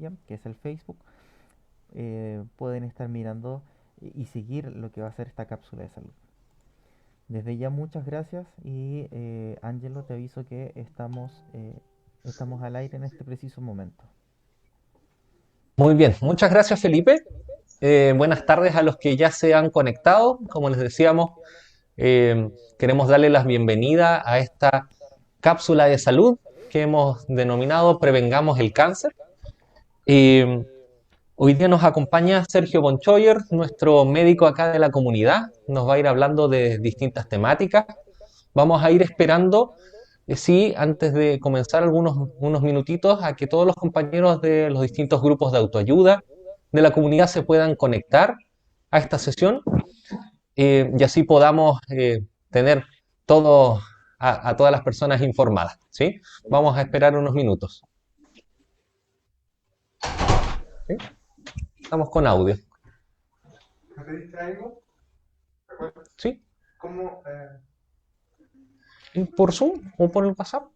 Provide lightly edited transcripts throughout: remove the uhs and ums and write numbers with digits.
terapia, que es el Facebook, pueden estar mirando y seguir lo que va a ser esta cápsula de salud. Desde ya muchas gracias y Ángelo, te aviso que estamos al aire en este preciso momento. Muy bien, muchas gracias Felipe. Buenas tardes a los que ya se han conectado. Como les decíamos, queremos darle la bienvenida a esta cápsula de salud que hemos denominado Prevengamos el Cáncer. Eh, Hoy día nos acompaña Sergio Bonchoyer, nuestro médico acá de la comunidad. Nos va a ir hablando de distintas temáticas. Vamos a ir esperando, sí, antes de comenzar unos minutitos, a que todos los compañeros de los distintos grupos de autoayuda de la comunidad se puedan conectar a esta sesión y así podamos tener todo, a todas las personas informadas, ¿sí? Vamos a esperar unos minutos. ¿Sí? Estamos con audio. ¿Me pediste algo? ¿Sí? ¿Cómo? ¿Por Zoom o por el WhatsApp?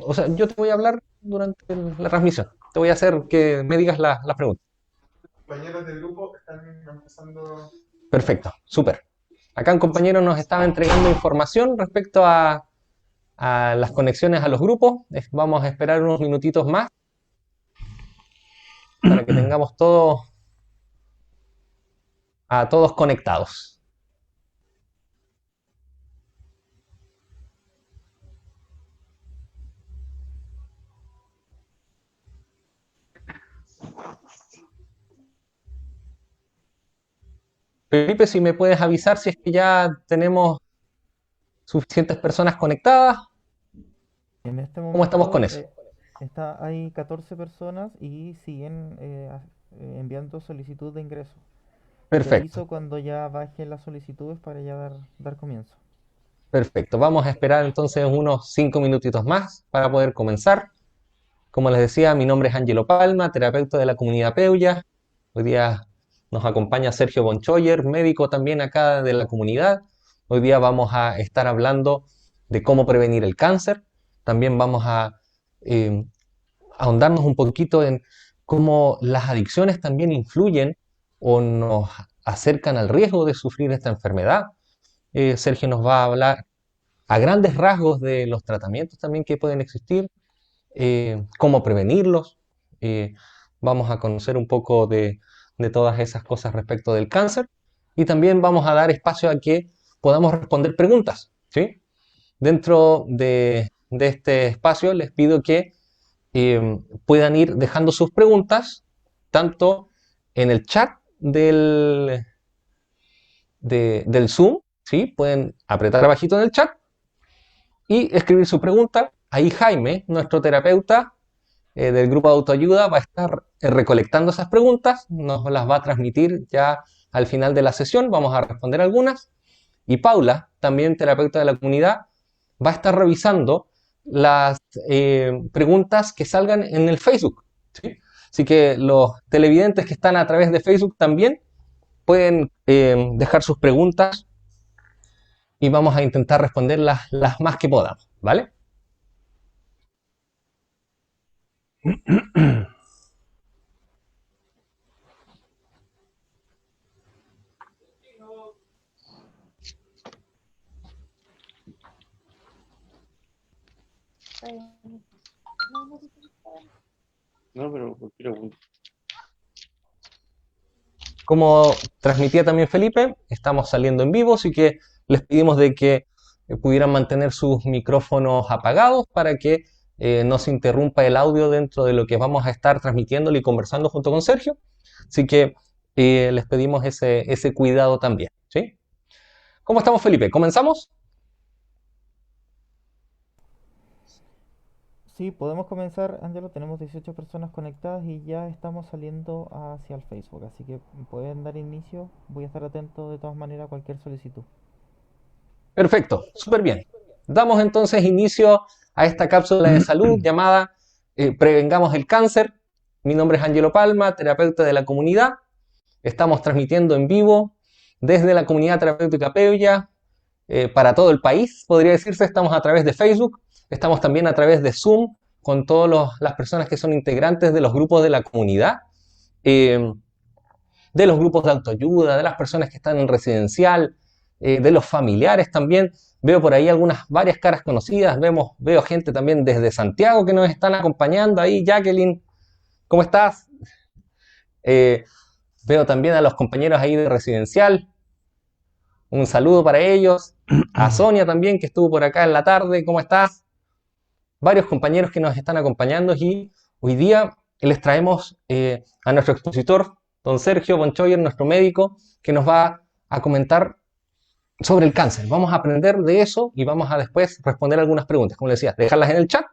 O sea, yo te voy a hablar durante la transmisión. Te voy a hacer que me digas las preguntas. Compañeros del grupo están empezando. Perfecto, súper. Acá un compañero nos estaba entregando información respecto a las conexiones a los grupos. Vamos a esperar unos minutitos más para que tengamos a todos conectados. Felipe, si me puedes avisar si es que ya tenemos suficientes personas conectadas. En este ¿Cómo estamos con momento eso? hay 14 personas y siguen enviando solicitud de ingreso. Te Perfecto, aviso cuando ya bajen las solicitudes para ya dar comienzo. perfecto. Vamos a esperar entonces unos 5 minutitos más para poder comenzar. Como les decía, mi nombre es Angelo Palma, terapeuta de la comunidad Peuya. Hoy día nos acompaña Sergio Bonchoyer, médico también acá de la comunidad. Hoy día vamos a estar hablando de cómo prevenir el cáncer. También vamos a eh, ahondarnos un poquito en cómo las adicciones también influyen o nos acercan al riesgo de sufrir esta enfermedad. Sergio nos va a hablar a grandes rasgos de los tratamientos también que pueden existir, cómo prevenirlos. eh, Vamos a conocer un poco de todas esas cosas respecto del cáncer y también vamos a dar espacio a que podamos responder preguntas, ¿sí? Dentro de este espacio les pido que puedan ir dejando sus preguntas tanto en el chat del Zoom, ¿sí? Pueden apretar abajito en el chat y escribir su pregunta. Ahí Jaime, nuestro terapeuta del grupo de autoayuda, va a estar recolectando esas preguntas, nos las va a transmitir ya al final de la sesión, vamos a responder algunas. Y Paula, también terapeuta de la comunidad, va a estar revisando las preguntas que salgan en el Facebook, ¿sí? Así que los televidentes que están a través de Facebook también pueden dejar sus preguntas y vamos a intentar responder las más que podamos, ¿vale? No, pero ¿por qué pregunto? Como transmitía también Felipe, estamos saliendo en vivo, así que les pedimos de que pudieran mantener sus micrófonos apagados para que no se interrumpa el audio dentro de lo que vamos a estar transmitiendo y conversando junto con Sergio. Así que les pedimos ese cuidado también, ¿sí? ¿Cómo estamos, Felipe? ¿Comenzamos? Sí, podemos comenzar, Angelo. Tenemos 18 personas conectadas y ya estamos saliendo hacia el Facebook, así que pueden dar inicio. Voy a estar atento de todas maneras a cualquier solicitud. Perfecto, súper bien. Damos entonces inicio a esta cápsula de salud llamada Prevengamos el Cáncer. Mi nombre es Angelo Palma, terapeuta de la comunidad. Estamos transmitiendo en vivo desde la comunidad terapéutica Peuya para todo el país, podría decirse. Estamos a través de Facebook, estamos también a través de Zoom con todas las personas que son integrantes de los grupos de la comunidad, de los grupos de autoayuda, de las personas que están en residencial, de los familiares también. Veo por ahí varias caras conocidas, veo gente también desde Santiago que nos están acompañando ahí. Jacqueline, ¿cómo estás? Veo también a los compañeros ahí de residencial. Un saludo para ellos. A Sonia también, que estuvo por acá en la tarde. ¿Cómo estás? Varios compañeros que nos están acompañando y hoy día les traemos a nuestro expositor, don Sergio Bonchoyer, nuestro médico, que nos va a comentar sobre el cáncer. Vamos a aprender de eso y vamos a después responder algunas preguntas, como les decía, dejarlas en el chat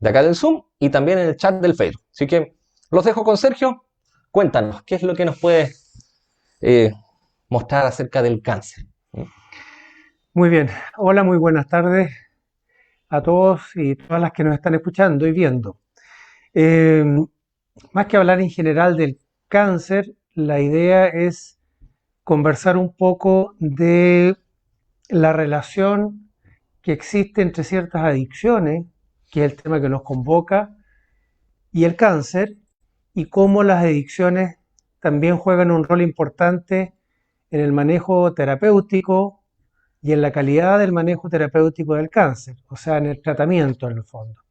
de acá del Zoom y también en el chat del Facebook. Así que los dejo con Sergio. Cuéntanos, ¿qué es lo que nos puedes mostrar acerca del cáncer? Muy bien, hola, muy buenas tardes a todos y todas las que nos están escuchando y viendo. Más que hablar en general del cáncer, la idea es conversar un poco de la relación que existe entre ciertas adicciones, que es el tema que nos convoca, y el cáncer, y cómo las adicciones también juegan un rol importante en el manejo terapéutico y en la calidad del manejo terapéutico del cáncer, o sea, en el tratamiento en el fondo.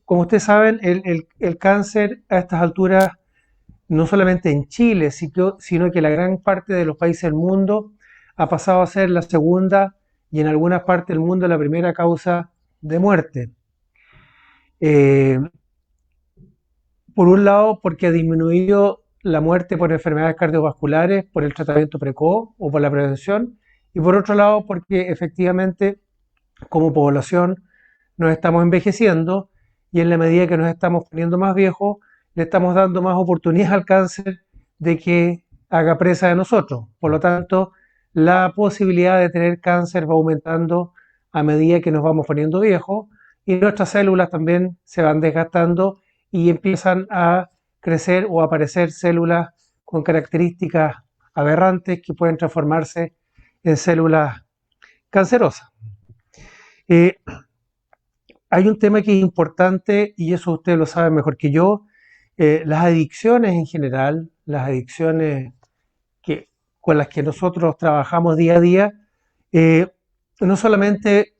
Como ustedes saben, el cáncer a estas alturas, no solamente en Chile, sino que la gran parte de los países del mundo ha pasado a ser la segunda y en algunas partes del mundo la primera causa de muerte. Por un lado, porque ha disminuido la muerte por enfermedades cardiovasculares, por el tratamiento precoz o por la prevención, y por otro lado, porque efectivamente como población nos estamos envejeciendo y en la medida que nos estamos poniendo más viejos, le estamos dando más oportunidad al cáncer de que haga presa de nosotros. Por lo tanto, la posibilidad de tener cáncer va aumentando a medida que nos vamos poniendo viejos y nuestras células también se van desgastando y empiezan a crecer o a aparecer células con características aberrantes que pueden transformarse en células cancerosas. Hay un tema que es importante y eso ustedes lo saben mejor que yo. Las adicciones en general, las adicciones con las que nosotros trabajamos día a día, no solamente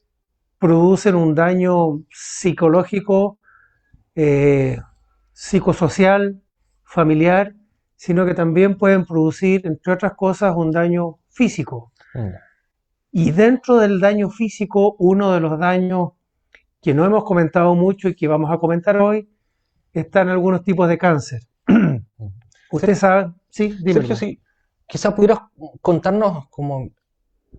producen un daño psicológico, psicosocial, familiar, sino que también pueden producir, entre otras cosas, un daño físico. Y dentro del daño físico, uno de los daños que no hemos comentado mucho y que vamos a comentar hoy, están algunos tipos de cáncer. Ustedes saben, sí, dime. Sergio, sí, quizá pudieras contarnos como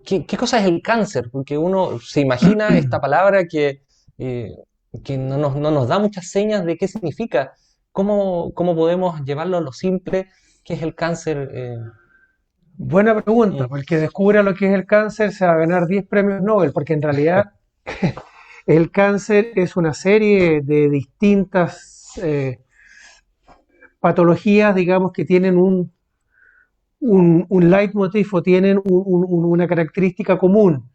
¿qué cosa es el cáncer? Porque uno se imagina esta palabra que no nos da muchas señas de qué significa. ¿Cómo podemos llevarlo a lo simple? ¿Qué es el cáncer? Buena pregunta, porque el que descubra lo que es el cáncer se va a ganar 10 premios Nobel, porque en realidad el cáncer es una serie de distintas patologías, digamos, que tienen un leitmotiv o tienen una característica común,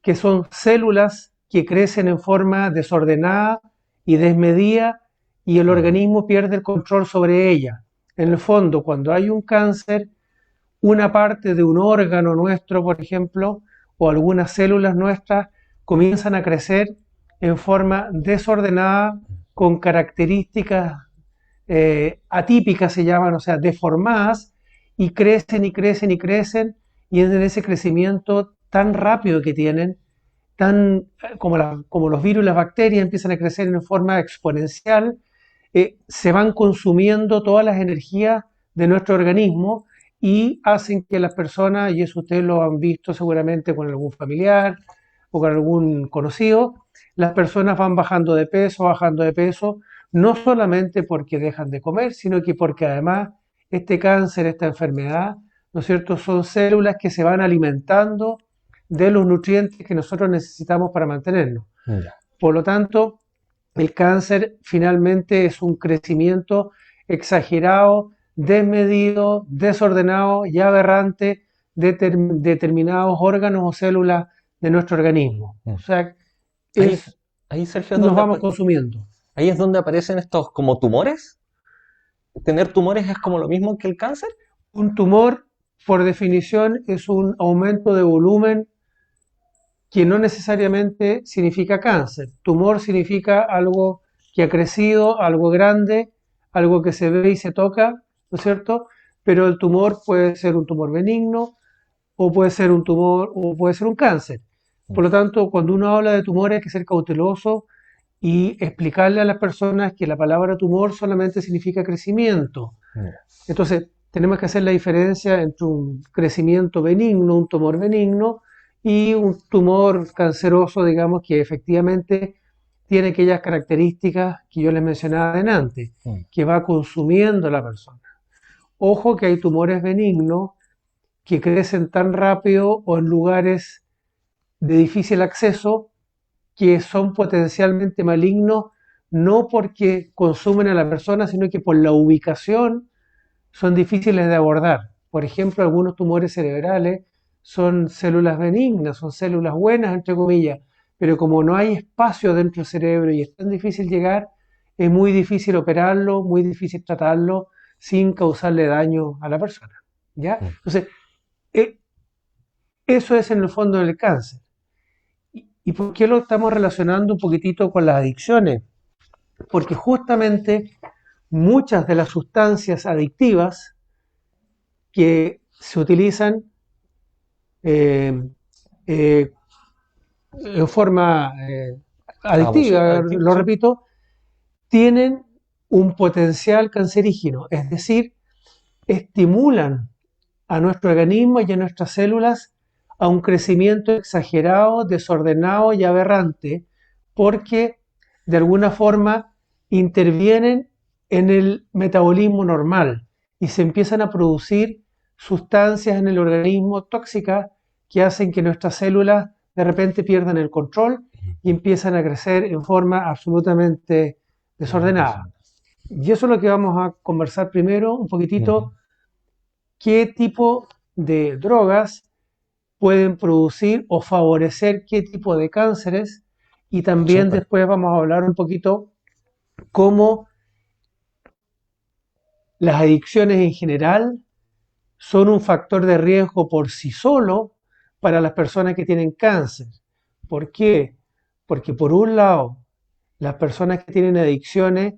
que son células que crecen en forma desordenada y desmedida y el organismo pierde el control sobre ellas. En el fondo, cuando hay un cáncer, una parte de un órgano nuestro, por ejemplo, o algunas células nuestras comienzan a crecer en forma desordenada con características atípicas, se llaman, o sea, deformadas, y crecen y crecen y crecen, y en ese crecimiento tan rápido que tienen, como los virus y las bacterias empiezan a crecer en forma exponencial, se van consumiendo todas las energías de nuestro organismo y hacen que las personas, y eso ustedes lo han visto seguramente con algún familiar o con algún conocido, las personas van bajando de peso, no solamente porque dejan de comer, sino que porque además este cáncer, esta enfermedad, ¿no es cierto?, son células que se van alimentando de los nutrientes que nosotros necesitamos para mantenernos. Por lo tanto, el cáncer finalmente es un crecimiento exagerado, desmedido, desordenado y aberrante de determinados órganos o células de nuestro organismo. O sea, Ahí, Sergio, es nos donde, vamos consumiendo. ahí es donde aparecen estos como tumores. ¿Tener tumores es como lo mismo que el cáncer? Un tumor, por definición, es un aumento de volumen que no necesariamente significa cáncer. Tumor significa algo que ha crecido, algo grande, algo que se ve y se toca, ¿no es cierto? Pero el tumor puede ser un tumor benigno o puede ser un tumor o puede ser un cáncer. Por lo tanto, cuando uno habla de tumores hay que ser cauteloso y explicarle a las personas que la palabra tumor solamente significa crecimiento. Ya. Entonces, tenemos que hacer la diferencia entre un crecimiento benigno, un tumor benigno, y un tumor canceroso, digamos, que efectivamente tiene aquellas características que yo les mencionaba antes, Mm. que va consumiendo a la persona. Ojo que hay tumores benignos que crecen tan rápido o en lugares de difícil acceso que son potencialmente malignos, no porque consumen a la persona, sino que por la ubicación son difíciles de abordar. Por ejemplo, algunos tumores cerebrales son células benignas, son células buenas, entre comillas, pero como no hay espacio dentro del cerebro y es tan difícil llegar, es muy difícil operarlo, muy difícil tratarlo sin causarle daño a la persona. ¿Ya? Mm. Entonces, eh, eso es en el fondo del cáncer. ¿Y por qué lo estamos relacionando un poquitito con las adicciones? Porque justamente muchas de las sustancias adictivas que se utilizan eh, eh, en forma Abusiva, adictiva, adictiva, lo sí. repito, tienen un potencial cancerígeno, es decir, estimulan a nuestro organismo y a nuestras células a un crecimiento exagerado, desordenado y aberrante, porque de alguna forma intervienen en el metabolismo normal y se empiezan a producir sustancias en el organismo tóxicas que hacen que nuestras células de repente pierdan el control y empiezan a crecer en forma absolutamente desordenada. Y eso es lo que vamos a conversar primero, un poquitito, qué tipo de drogas pueden producir o favorecer qué tipo de cánceres, y también Súper. después vamos a hablar un poquito cómo las adicciones en general son un factor de riesgo por sí solo para las personas que tienen cáncer. ¿Por qué? Porque por un lado, las personas que tienen adicciones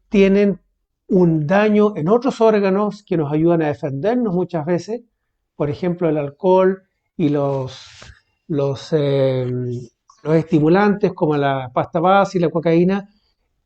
tienen un daño en otros órganos que nos ayudan a defendernos muchas veces, por ejemplo el alcohol y los, eh, los estimulantes como la pasta base y la cocaína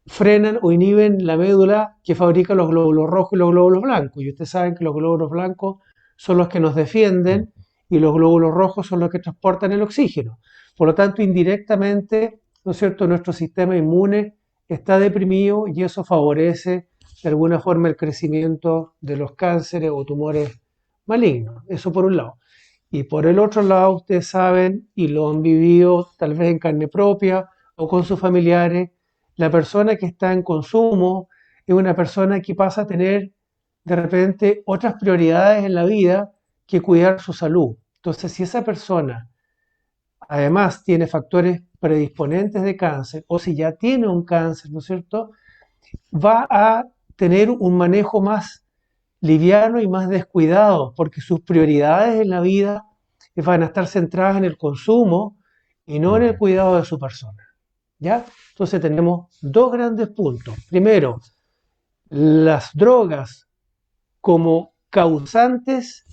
frenan o inhiben la médula que fabrica los glóbulos rojos y los glóbulos blancos. Y ustedes saben que los glóbulos blancos son los que nos defienden y los glóbulos rojos son los que transportan el oxígeno. Por lo tanto, indirectamente, ¿no es cierto?, nuestro sistema inmune está deprimido y eso favorece de alguna forma el crecimiento de los cánceres o tumores malignos. Eso por un lado. Y por el otro lado, ustedes saben y lo han vivido tal vez en carne propia o con sus familiares, la persona que está en consumo es una persona que pasa a tener de repente otras prioridades en la vida que cuidar su salud. Entonces, si esa persona además tiene factores predisponentes de cáncer o si ya tiene un cáncer, ¿no es cierto?, va a tener un manejo más liviano y más descuidado, porque sus prioridades en la vida van a estar centradas en el consumo y no en el cuidado de su persona. ¿Ya? Entonces tenemos dos grandes puntos. Primero, las drogas como causantes,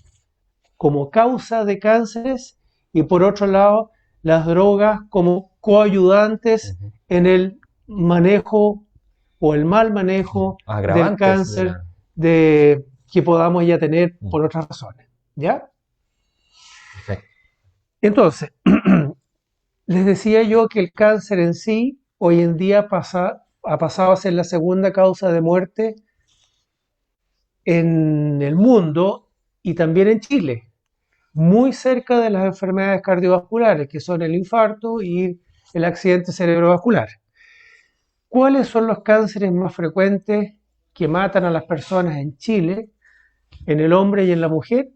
como causa de cánceres, y por otro lado, las drogas como coayudantes en el manejo o el mal manejo del Agravantes de cáncer la... que podamos ya tener por otras razones. ¿Ya? Perfecto. Entonces, les decía yo que el cáncer en sí hoy en día ha pasado a ser la segunda causa de muerte en el mundo y también en Chile, muy cerca de las enfermedades cardiovasculares, que son el infarto y el accidente cerebrovascular. ¿Cuáles son los cánceres más frecuentes que matan a las personas en Chile, en el hombre y en la mujer?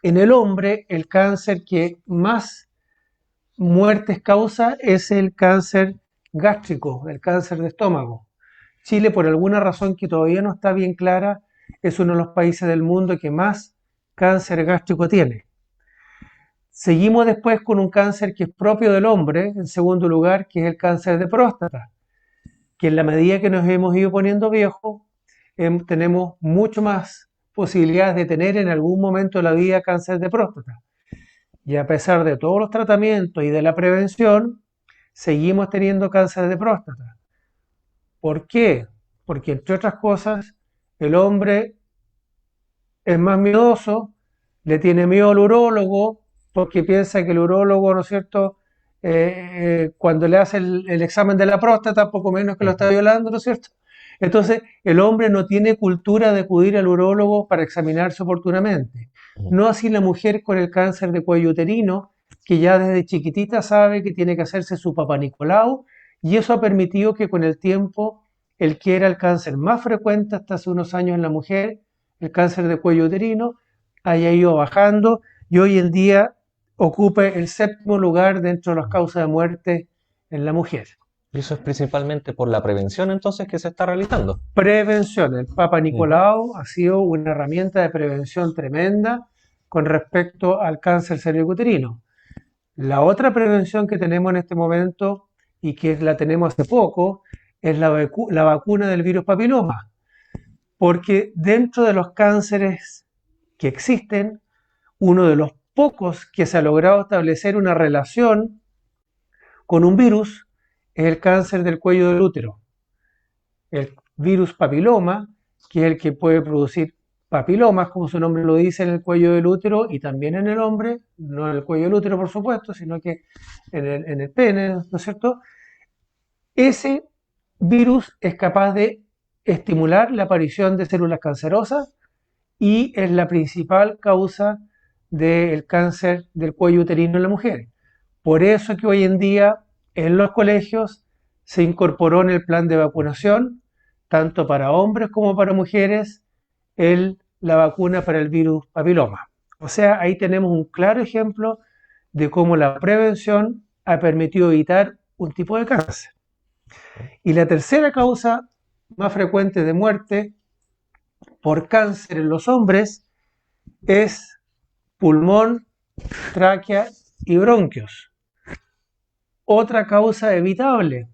En el hombre, el cáncer que más muertes causa es el cáncer gástrico, el cáncer de estómago. Chile, por alguna razón que todavía no está bien clara, es uno de los países del mundo que más cáncer gástrico tiene. Seguimos después con un cáncer que es propio del hombre, en segundo lugar, que es el cáncer de próstata, que en la medida que nos hemos ido poniendo viejos, tenemos mucho más posibilidades de tener en algún momento de la vida cáncer de próstata. Y a pesar de todos los tratamientos y de la prevención, seguimos teniendo cáncer de próstata. ¿Por qué? Porque entre otras cosas, el hombre es más miedoso, le tiene miedo al urólogo, porque piensa que el urólogo, ¿no es cierto?, cuando le hace el examen de la próstata, poco menos que lo está violando, ¿no es cierto? Entonces, el hombre no tiene cultura de acudir al urólogo para examinarse oportunamente. No así la mujer con el cáncer de cuello uterino, que ya desde chiquitita sabe que tiene que hacerse su Papá Nicolau, y eso ha permitido que con el tiempo, el que era el cáncer más frecuente hasta hace unos años en la mujer, el cáncer de cuello uterino, haya ido bajando y hoy en día ocupe el 7º lugar dentro de las causas de muerte en la mujer. Y eso es principalmente por la prevención entonces que se está realizando. Prevención. El Papa Nicolau ha sido una herramienta de prevención tremenda con respecto al cáncer cervicuterino. La otra prevención que tenemos en este momento y que la tenemos hace poco es la vacuna del virus papiloma. Porque dentro de los cánceres que existen, uno de los pocos que se ha logrado establecer una relación con un virus es el cáncer del cuello del útero. El virus papiloma, que es el que puede producir papilomas, como su nombre lo dice, en el cuello del útero y también en el hombre, no en el cuello del útero por supuesto, sino que en el pene, ¿no es cierto? Ese virus es capaz de estimular la aparición de células cancerosas y es la principal causa del cáncer del cuello uterino en la mujer. Por eso que hoy en día en los colegios se incorporó en el plan de vacunación, tanto para hombres como para mujeres, la vacuna para el virus papiloma. O sea, ahí tenemos un claro ejemplo de cómo la prevención ha permitido evitar un tipo de cáncer. Y la tercera causa más frecuente de muerte por cáncer en los hombres es pulmón, tráquea y bronquios. Otra causa evitable,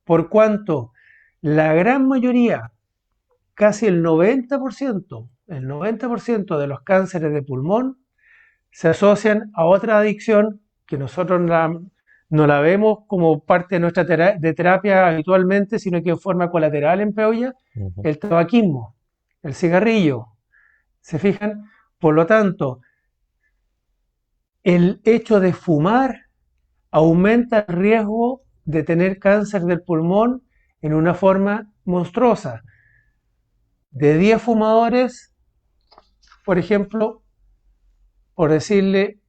por cuanto la gran mayoría, casi el 90% de los cánceres de pulmón se asocian a otra adicción que nosotros no la vemos como parte de nuestra terapia habitualmente, sino que en forma colateral en Peoya, el tabaquismo, el cigarrillo. ¿Se fijan? Por lo tanto, el hecho de fumar aumenta el riesgo de tener cáncer del pulmón en una forma monstruosa. De 10 fumadores, por ejemplo, por decirle,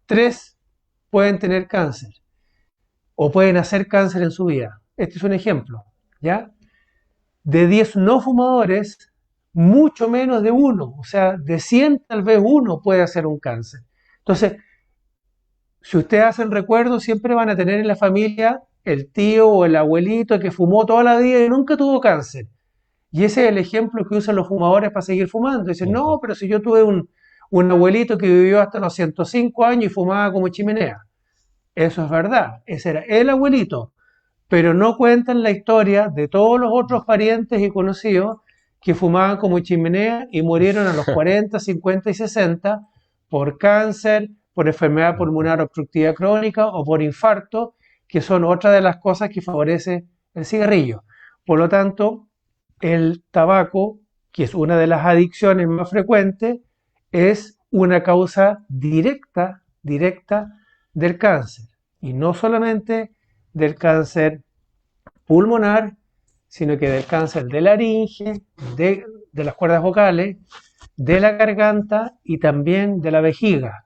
3 pueden tener cáncer o pueden hacer cáncer en su vida. Este es un ejemplo, ¿ya? De 10 no fumadores, mucho menos de 1, o sea, de 100 tal vez 1 puede hacer un cáncer. Entonces, si ustedes hacen recuerdo, siempre van a tener en la familia el tío o el abuelito que fumó toda la vida y nunca tuvo cáncer. Y ese es el ejemplo que usan los fumadores para seguir fumando. Dicen, no, pero si yo tuve un abuelito que vivió hasta los 105 años y fumaba como chimenea. Eso es verdad, ese era el abuelito. Pero no cuentan la historia de todos los otros parientes y conocidos que fumaban como chimenea y murieron a los 40, 50 y 60 por cáncer, por enfermedad pulmonar obstructiva crónica o por infarto, que son otra de las cosas que favorece el cigarrillo. Por lo tanto, el tabaco, que es una de las adicciones más frecuentes, es una causa directa del cáncer. Y no solamente del cáncer pulmonar, sino que del cáncer de laringe, de las cuerdas vocales, de la garganta y también de la vejiga.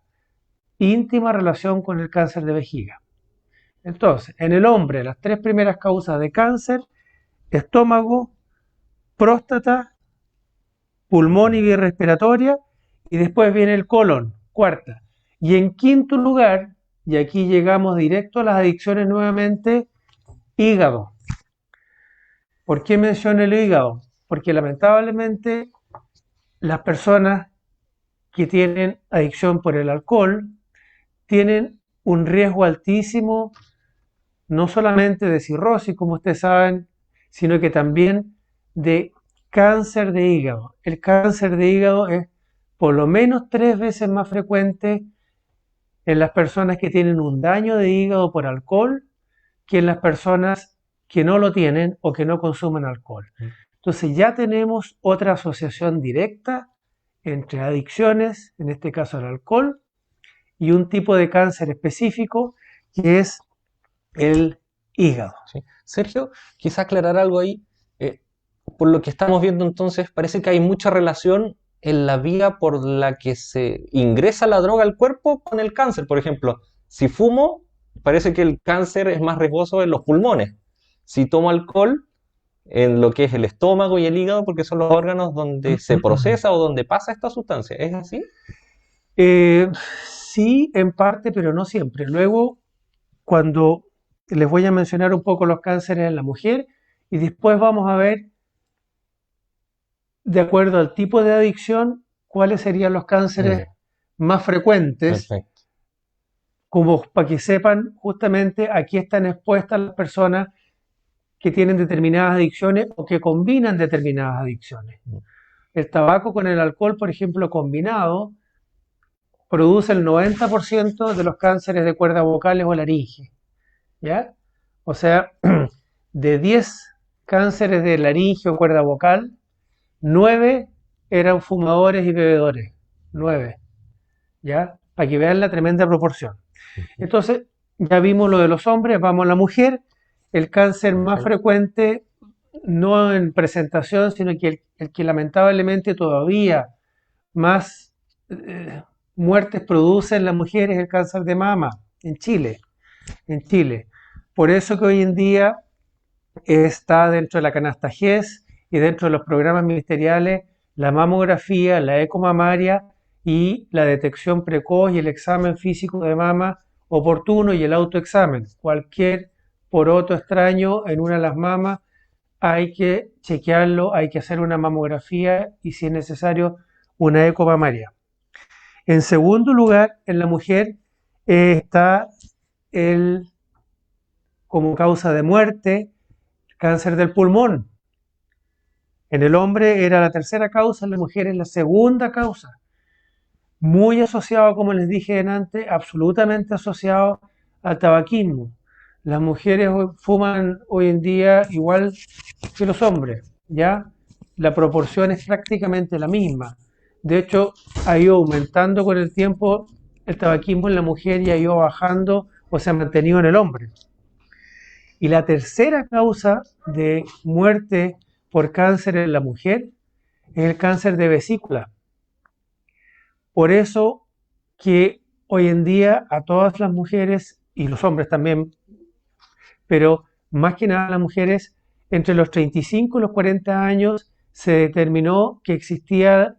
Íntima relación con el cáncer de vejiga. Entonces, en el hombre, las 3 primeras causas de cáncer: estómago, próstata, pulmón y vía respiratoria, y después viene el colon, cuarta. Y en quinto lugar y aquí llegamos directo a las adicciones nuevamente, hígado. ¿Por qué menciono el hígado? Porque lamentablemente las personas que tienen adicción por el alcohol tienen un riesgo altísimo, no solamente de cirrosis, como ustedes saben, sino que también de cáncer de hígado. El cáncer de hígado es por lo menos 3 veces más frecuente en las personas que tienen un daño de hígado por alcohol que en las personas que no lo tienen o que no consumen alcohol. Entonces ya tenemos otra asociación directa entre adicciones, en este caso al alcohol, y un tipo de cáncer específico que es el hígado. ¿Sí? Sergio, quizá aclarar algo ahí. Eh, por lo que estamos viendo entonces, parece que hay mucha relación en la vía por la que se ingresa la droga al cuerpo con el cáncer. Por ejemplo, si fumo, parece que el cáncer es más riesgoso en los pulmones. Si tomo alcohol, en lo que es el estómago y el hígado, porque son los órganos donde se procesa o donde pasa esta sustancia. ¿Es así? Sí, en parte, pero no siempre. Luego, cuando les voy a mencionar un poco los cánceres en la mujer y después vamos a ver, de acuerdo al tipo de adicción, cuáles serían los cánceres más frecuentes, Perfecto. como para que sepan justamente a qué están expuestas las personas que tienen determinadas adicciones o que combinan determinadas adicciones. El tabaco con el alcohol, por ejemplo, combinado, produce el 90% de los cánceres de cuerdas vocales o laringe. ¿Ya? O sea, de 10 cánceres de laringe o cuerda vocal, 9 eran fumadores y bebedores. 9. ¿Ya? Para que vean la tremenda proporción. Entonces, ya vimos lo de los hombres, vamos a la mujer. El cáncer más frecuente, no en presentación, sino que el que lamentablemente todavía más muertes produce en la mujer es el cáncer de mama en Chile. En Chile. Por eso que hoy en día está dentro de la canasta GES y dentro de los programas ministeriales la mamografía, la ecomamaria y la detección precoz y el examen físico de mama oportuno y el autoexamen. Cualquier poroto extraño en una de las mamas hay que chequearlo, hay que hacer una mamografía y si es necesario una ecomamaria. En segundo lugar, en la mujer está como causa de muerte, cáncer del pulmón. En el hombre era la tercera causa, en la mujer es la segunda causa. Muy asociado, como les dije antes, absolutamente asociado al tabaquismo. Las mujeres fuman hoy en día igual que los hombres, ¿ya? La proporción es prácticamente la misma. De hecho, ha ido aumentando con el tiempo el tabaquismo en la mujer y ha ido bajando o se ha mantenido en el hombre. Y la tercera causa de muerte por cáncer en la mujer es el cáncer de vesícula. Por eso que hoy en día a todas las mujeres, y los hombres también, pero más que nada las mujeres, entre los 35 y los 40 años se determinó que existía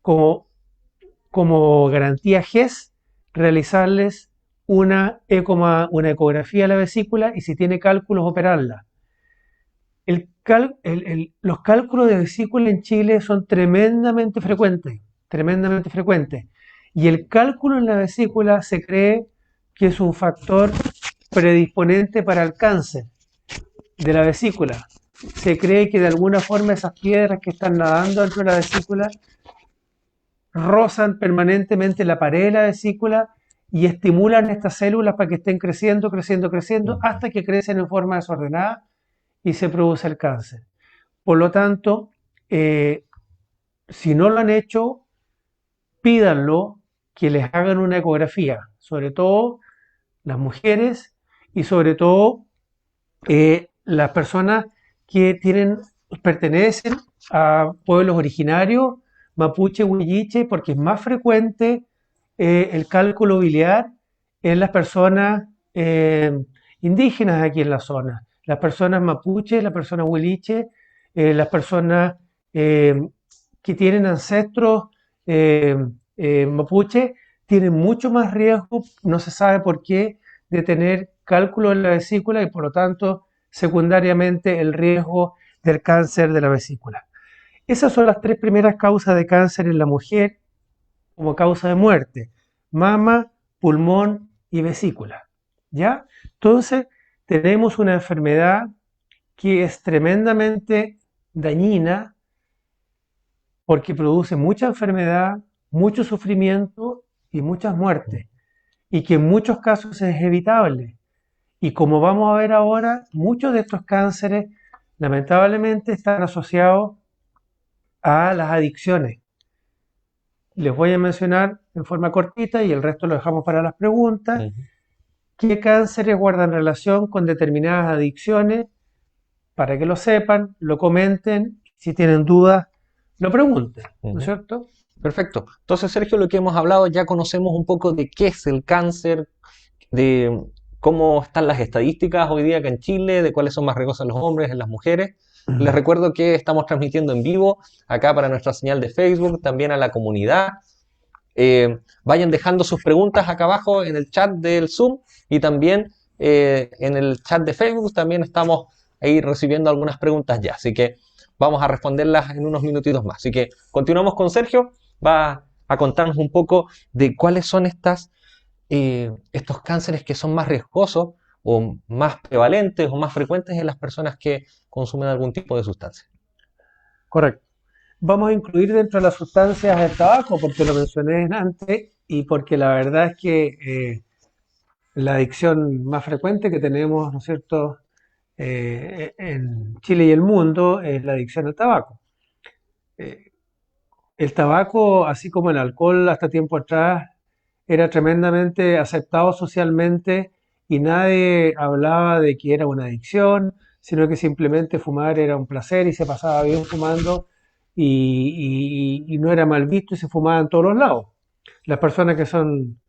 como garantía GES realizarles una ecografía de la vesícula y si tiene cálculos operarla. Los cálculos de vesícula en Chile son tremendamente frecuentes. Y el cálculo en la vesícula se cree que es un factor predisponente para el cáncer de la vesícula. Se cree que de alguna forma esas piedras que están nadando dentro de la vesícula rozan permanentemente la pared de la vesícula y estimulan estas células para que estén creciendo, hasta que crecen en forma desordenada y se produce el cáncer. Por lo tanto, si no lo han hecho, pídanlo, que les hagan una ecografía, sobre todo las mujeres y sobre todo las personas que pertenecen a pueblos originarios, mapuche, huilliche, porque es más frecuente el cálculo biliar en las personas indígenas aquí en la zona. Las personas mapuche, las personas huiliche, las personas que tienen ancestros mapuche, tienen mucho más riesgo, no se sabe por qué, de tener cálculo en la vesícula y por lo tanto secundariamente el riesgo del cáncer de la vesícula. Esas son las tres primeras causas de cáncer en la mujer como causa de muerte: mama, pulmón y vesícula. ¿Ya? Entonces, tenemos una enfermedad que es tremendamente dañina porque produce mucha enfermedad, mucho sufrimiento y muchas muertes, y que en muchos casos es evitable. Y como vamos a ver ahora, muchos de estos cánceres lamentablemente están asociados a las adicciones. Les voy a mencionar en forma cortita y el resto lo dejamos para las preguntas. Ujú. ¿Qué cánceres guardan relación con determinadas adicciones? Para que lo sepan, lo comenten, si tienen dudas, lo pregunten, ¿no es Ujú. cierto? Perfecto. Entonces, Sergio, lo que hemos hablado, ya conocemos un poco de qué es el cáncer, de cómo están las estadísticas hoy día acá en Chile, de cuáles son más riesgos en los hombres, en las mujeres. Les recuerdo que estamos transmitiendo en vivo acá para nuestra señal de Facebook, también a la comunidad. Vayan dejando sus preguntas acá abajo en el chat del Zoom y también en el chat de Facebook. También estamos ahí recibiendo algunas preguntas ya, así que vamos a responderlas en unos minutitos más. Así que continuamos con Sergio, va a contarnos un poco de cuáles son estos cánceres que son más riesgosos o más prevalentes o más frecuentes en las personas que consumen algún tipo de sustancia. Correcto. Vamos a incluir dentro de las sustancias el tabaco, porque lo mencioné antes y porque la verdad es que la adicción más frecuente que tenemos, ¿no es cierto?, en Chile y el mundo es la adicción al tabaco. Eh, el tabaco, así como el alcohol hasta tiempo atrás, era tremendamente aceptado socialmente y nadie hablaba de que era una adicción, sino que simplemente fumar era un placer y se pasaba bien fumando y no era mal visto y se fumaba en todos los lados. Las personas que son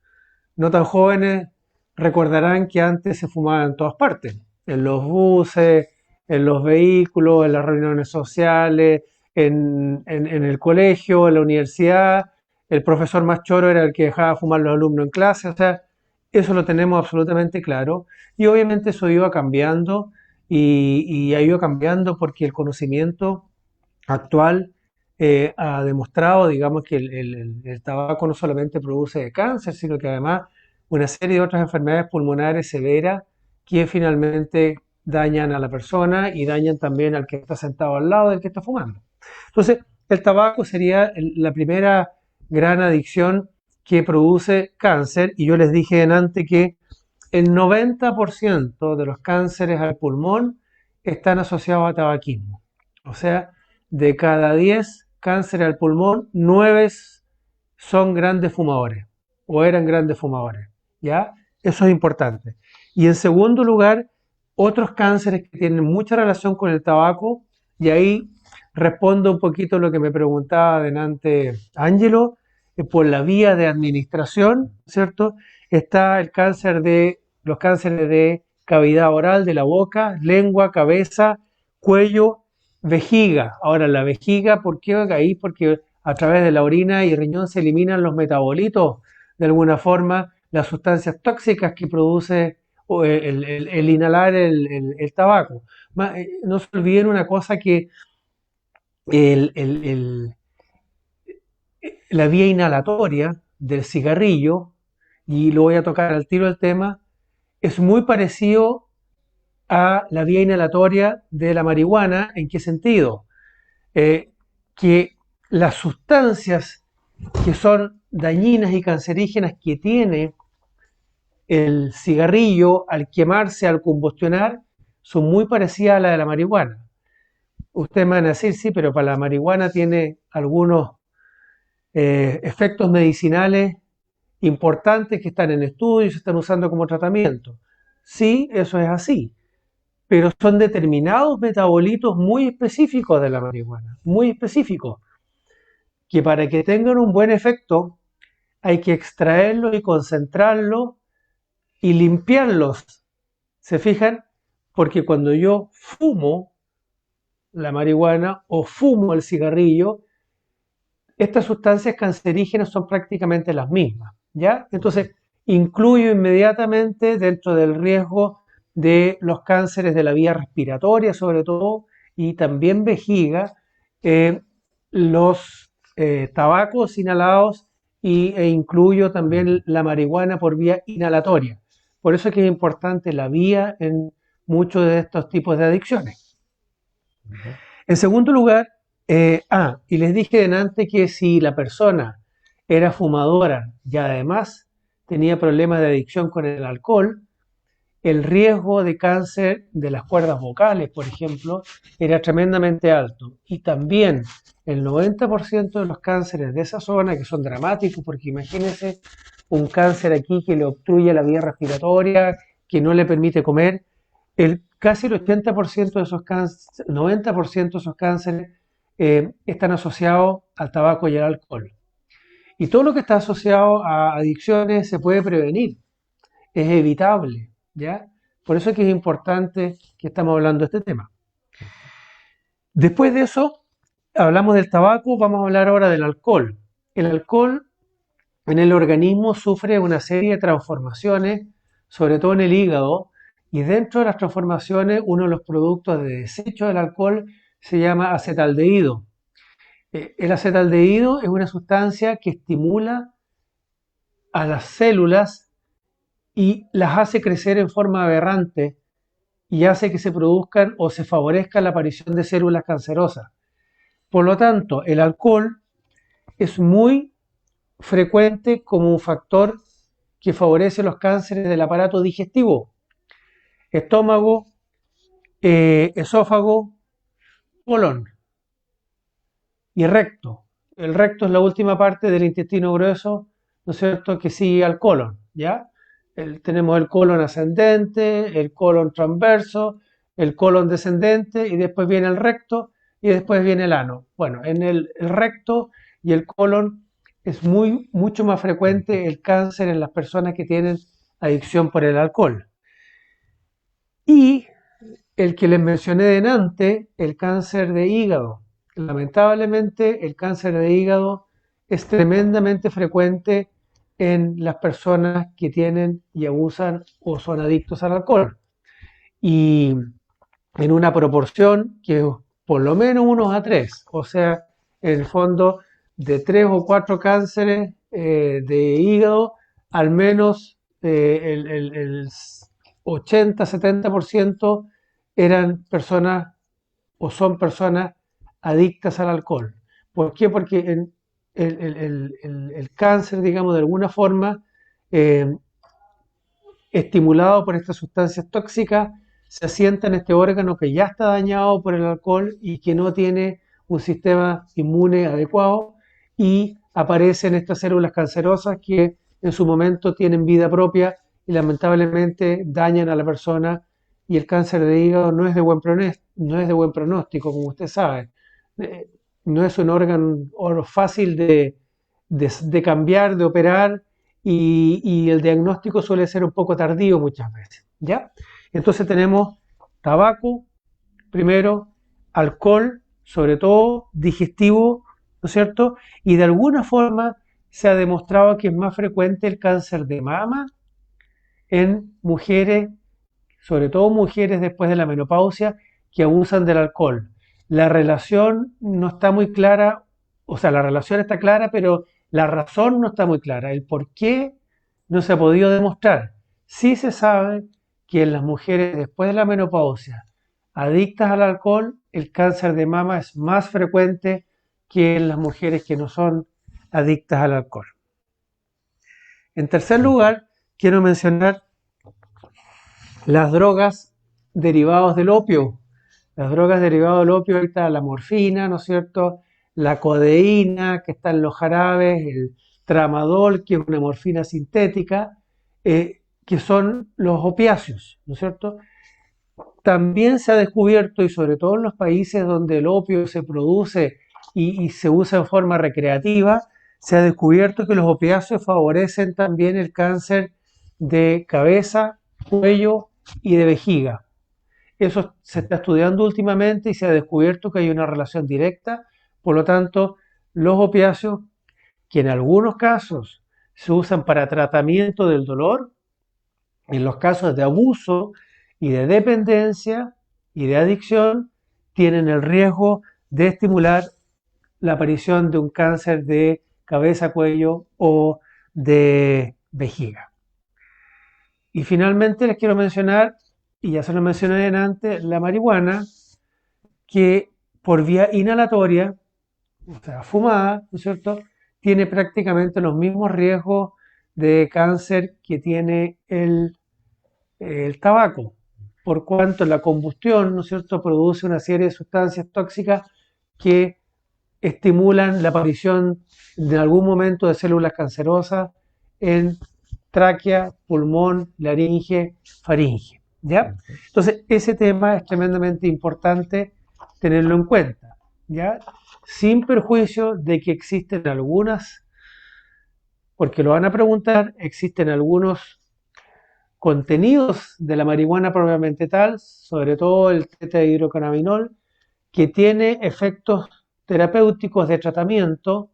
no tan jóvenes recordarán que antes se fumaba en todas partes, en los buses, en los vehículos, en las reuniones sociales, en el colegio, en la universidad. El profesor más choro era el que dejaba fumar a los alumnos en clase, o sea, eso lo tenemos absolutamente claro. Y obviamente eso iba cambiando y ha ido cambiando porque el conocimiento actual ha demostrado, digamos, que el tabaco no solamente produce cáncer, sino que además una serie de otras enfermedades pulmonares severas que finalmente dañan a la persona y dañan también al que está sentado al lado del que está fumando. Entonces, el tabaco sería la primera gran adicción que produce cáncer, y yo les dije antes que el 90% de los cánceres al pulmón están asociados a tabaquismo. O sea, de cada 10 cánceres al pulmón, 9 son grandes fumadores o eran grandes fumadores. ¿Ya? Eso es importante. Y en segundo lugar, otros cánceres que tienen mucha relación con el tabaco, y ahí respondo un poquito lo que me preguntaba delante Ángelo, por la vía de administración, ¿cierto? Está los cánceres de cavidad oral, de la boca, lengua, cabeza, cuello, vejiga. Ahora, la vejiga, ¿por qué ahí? Porque a través de la orina y riñón se eliminan los metabolitos, de alguna forma, las sustancias tóxicas que produce el inhalar el tabaco. No se olviden una cosa, que el, el- el- la vía inhalatoria del cigarrillo, y lo voy a tocar al tiro del tema, es muy parecido a la vía inhalatoria de la marihuana. ¿En qué sentido? Eh, que las sustancias que son dañinas y cancerígenas que tiene el cigarrillo al quemarse, al combustionar, son muy parecidas a la de la marihuana. Ustedes me van a decir, sí, pero para la marihuana tiene algunos efectos medicinales importantes que están en estudio y se están usando como tratamiento. Sí, eso es así, pero son determinados metabolitos muy específicos de la marihuana, muy específicos, que para que tengan un buen efecto hay que extraerlos y concentrarlos y limpiarlos. ¿Se fijan? Porque cuando yo fumo la marihuana o fumo el cigarrillo, estas sustancias cancerígenas son prácticamente las mismas. ¿ya? Entonces, incluyo inmediatamente dentro del riesgo de los cánceres de la vía respiratoria, sobre todo, y también vejiga, los tabacos inhalados e incluyo también la marihuana por vía inhalatoria. Por eso es que es importante la vía en muchos de estos tipos de adicciones. En segundo lugar, y les dije antes que si la persona era fumadora y además tenía problemas de adicción con el alcohol, el riesgo de cáncer de las cuerdas vocales, por ejemplo, era tremendamente alto. Y también el 90% de los cánceres de esa zona, que son dramáticos, porque imagínense un cáncer aquí que le obstruye la vía respiratoria, que no le permite comer, casi el 80% de esos cánceres, 90% de esos cánceres están asociados al tabaco y al alcohol. Y todo lo que está asociado a adicciones se puede prevenir, es evitable, ¿ya? Por eso es que es importante que estamos hablando de este tema. Después de eso, hablamos del tabaco, vamos a hablar ahora del alcohol. El alcohol en el organismo sufre una serie de transformaciones, sobre todo en el hígado, y dentro de las transformaciones, uno de los productos de desecho del alcohol se llama acetaldehído. El acetaldehído es una sustancia que estimula a las células y las hace crecer en forma aberrante y hace que se produzcan o se favorezca la aparición de células cancerosas. Por lo tanto, el alcohol es muy frecuente como un factor que favorece los cánceres del aparato digestivo, estómago, esófago, colon y recto. El recto es la última parte del intestino grueso, ¿no es cierto?, que sigue al colon, ¿ya? Tenemos el colon ascendente, el colon transverso, el colon descendente y después viene el recto y después viene el ano. Bueno, en el recto y el colon es mucho más frecuente el cáncer en las personas que tienen adicción por el alcohol. Y el que les mencioné delante, el cáncer de hígado. Lamentablemente, el cáncer de hígado es tremendamente frecuente en las personas que tienen y abusan o son adictos al alcohol. Y en una proporción que es por lo menos 1 a 3, o sea, en el fondo de 3 o 4 cánceres de hígado, al menos el 80-70% eran personas o son personas adictas al alcohol. ¿Por qué? Porque el cáncer, digamos, de alguna forma, estimulado por estas sustancias tóxicas, se asienta en este órgano que ya está dañado por el alcohol y que no tiene un sistema inmune adecuado, y aparecen estas células cancerosas que en su momento tienen vida propia y lamentablemente dañan a la persona. Y el cáncer de hígado no es de buen pronóstico, como usted sabe. No es un órgano fácil de cambiar, de operar, y el diagnóstico suele ser un poco tardío muchas veces, ¿ya? Entonces tenemos tabaco, primero, alcohol, sobre todo digestivo, ¿no es cierto? Y de alguna forma se ha demostrado que es más frecuente el cáncer de mama en mujeres, sobre todo mujeres después de la menopausia, que abusan del alcohol. La relación no está muy clara, o sea, la relación está clara, pero la razón no está muy clara. El por qué no se ha podido demostrar. Sí se sabe que en las mujeres después de la menopausia adictas al alcohol, el cáncer de mama es más frecuente que en las mujeres que no son adictas al alcohol. En tercer lugar, quiero mencionar las drogas derivadas del opio. Las drogas derivadas del opio, ahorita la morfina, ¿no es cierto?, la codeína, que está en los jarabes, el tramadol, que es una morfina sintética, que son los opiáceos, ¿no es cierto? También se ha descubierto, y sobre todo en los países donde el opio se produce y se usa en forma recreativa, se ha descubierto que los opiáceos favorecen también el cáncer de cabeza, cuello y de vejiga. Eso se está estudiando últimamente y se ha descubierto que hay una relación directa. Por lo tanto, los opiáceos, que en algunos casos se usan para tratamiento del dolor, en los casos de abuso y de dependencia y de adicción, tienen el riesgo de estimular la aparición de un cáncer de cabeza, cuello o de vejiga. Y finalmente les quiero mencionar, y ya se lo mencioné antes, la marihuana, que por vía inhalatoria, o sea, fumada, ¿no es cierto?, tiene prácticamente los mismos riesgos de cáncer que tiene el tabaco, por cuanto la combustión, ¿no es cierto?, produce una serie de sustancias tóxicas que estimulan la aparición en algún momento de células cancerosas en tráquea, pulmón, laringe, faringe, ¿ya? Entonces, ese tema es tremendamente importante tenerlo en cuenta, ¿ya? Sin perjuicio de que existen algunas, porque lo van a preguntar, existen algunos contenidos de la marihuana propiamente tal, sobre todo el tetrahidrocannabinol, que tiene efectos terapéuticos de tratamiento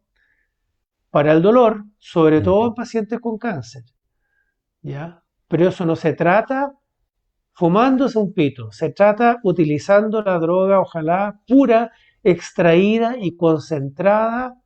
para el dolor, sobre todo en pacientes con cáncer, ¿ya? Pero eso no se trata fumándose un pito, se trata utilizando la droga, ojalá pura, extraída y concentrada,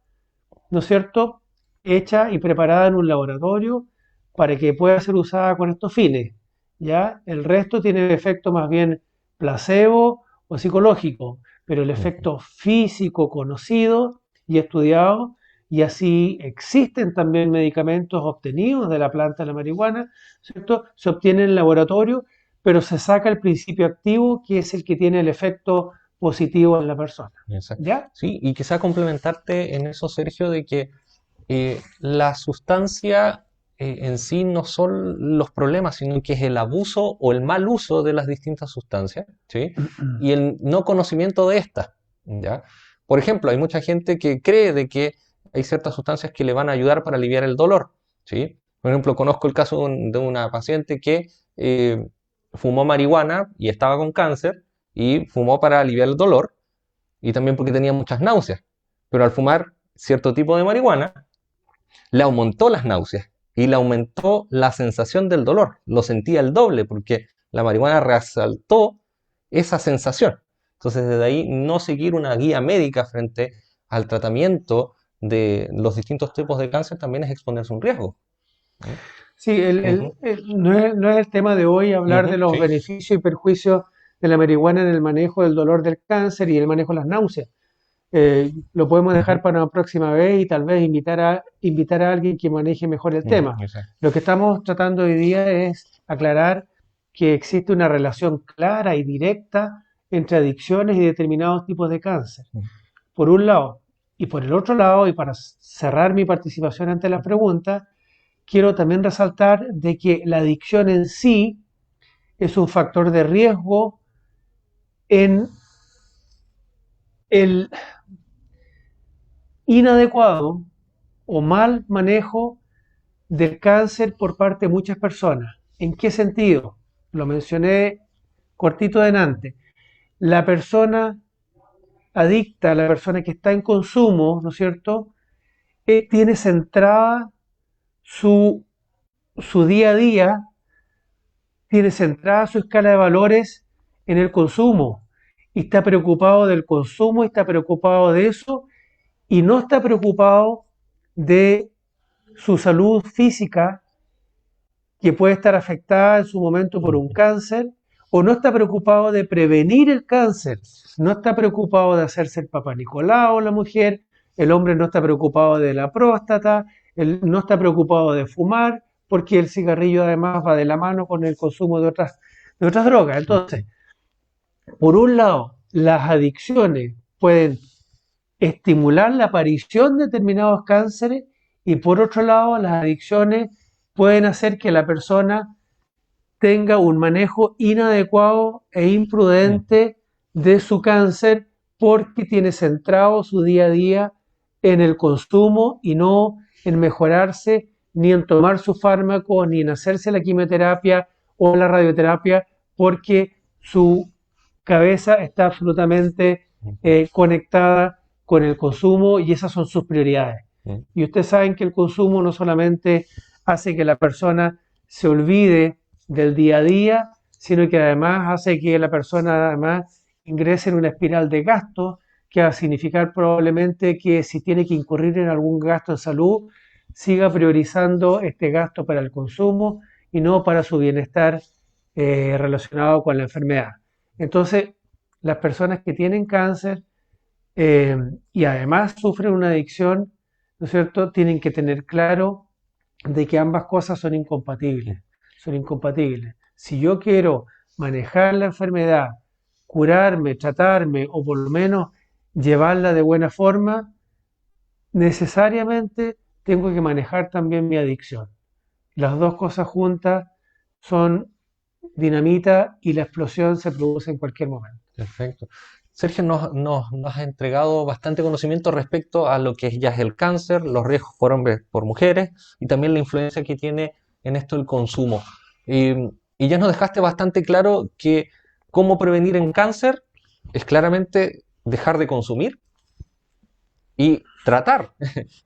¿no es cierto?, hecha y preparada en un laboratorio para que pueda ser usada con estos fines, ¿ya? El resto tiene efecto más bien placebo o psicológico, pero el efecto físico conocido y estudiado, y así existen también medicamentos obtenidos de la planta de la marihuana, ¿cierto? Se obtiene en el laboratorio, pero se saca el principio activo, que es el que tiene el efecto positivo en la persona, Exacto. ¿ya? Sí, y quizá complementarte en eso, Sergio, de que la sustancia en sí no son los problemas, sino que es el abuso o el mal uso de las distintas sustancias, ¿sí? Y el no conocimiento de estas, ¿ya? Por ejemplo, hay mucha gente que cree de que hay ciertas sustancias que le van a ayudar para aliviar el dolor, ¿sí? Por ejemplo, conozco el caso de una paciente que fumó marihuana y estaba con cáncer y fumó para aliviar el dolor y también porque tenía muchas náuseas, pero al fumar cierto tipo de marihuana le aumentó las náuseas y le aumentó la sensación del dolor. Lo sentía el doble porque la marihuana resaltó esa sensación. Entonces, desde ahí, no seguir una guía médica frente al tratamiento de los distintos tipos de cáncer también es exponerse a un riesgo. Sí, no es el tema de hoy hablar de los Sí. beneficios y perjuicios de la marihuana en el manejo del dolor del cáncer y el manejo de las náuseas. Lo podemos dejar para una próxima vez y tal vez invitar a alguien que maneje mejor el tema. Exacto. Lo que estamos tratando hoy día es aclarar que existe una relación clara y directa entre adicciones y determinados tipos de cáncer. Por un lado. Y por el otro lado, y para cerrar mi participación ante la pregunta, quiero también resaltar de que la adicción en sí es un factor de riesgo en el inadecuado o mal manejo del cáncer por parte de muchas personas. ¿En qué sentido? Lo mencioné cortito delante. La persona adicta, la persona que está en consumo, ¿no es cierto?, tiene centrada su día a día, tiene centrada su escala de valores en el consumo y está preocupado del consumo, y está preocupado de eso y no está preocupado de su salud física, que puede estar afectada en su momento por un cáncer, o no está preocupado de prevenir el cáncer, no está preocupado de hacerse el Papá Nicolau la mujer, el hombre no está preocupado de la próstata, él no está preocupado de fumar, porque el cigarrillo además va de la mano con el consumo de otras drogas. Entonces, por un lado, las adicciones pueden estimular la aparición de determinados cánceres, y por otro lado, las adicciones pueden hacer que la persona tenga un manejo inadecuado e imprudente de su cáncer, porque tiene centrado su día a día en el consumo y no en mejorarse, ni en tomar su fármaco, ni en hacerse la quimioterapia o la radioterapia, porque su cabeza está absolutamente conectada con el consumo y esas son sus prioridades. Mm. Y ustedes saben que el consumo no solamente hace que la persona se olvide del día a día, sino que además hace que la persona además ingrese en una espiral de gastos que va a significar probablemente que si tiene que incurrir en algún gasto en salud, siga priorizando este gasto para el consumo y no para su bienestar relacionado con la enfermedad. Entonces, las personas que tienen cáncer eh, y además sufren una adicción, ¿no es cierto?, tienen que tener claro de que ambas cosas son incompatibles. Son incompatibles. Si yo quiero manejar la enfermedad, curarme, tratarme o por lo menos llevarla de buena forma, necesariamente tengo que manejar también mi adicción. Las dos cosas juntas son dinamita y la explosión se produce en cualquier momento. Perfecto. Sergio, nos ha entregado bastante conocimiento respecto a lo que ya es el cáncer, los riesgos por hombres, por mujeres y también la influencia que tiene en esto el consumo. Y, y ya nos dejaste bastante claro que cómo prevenir en cáncer es claramente dejar de consumir y tratar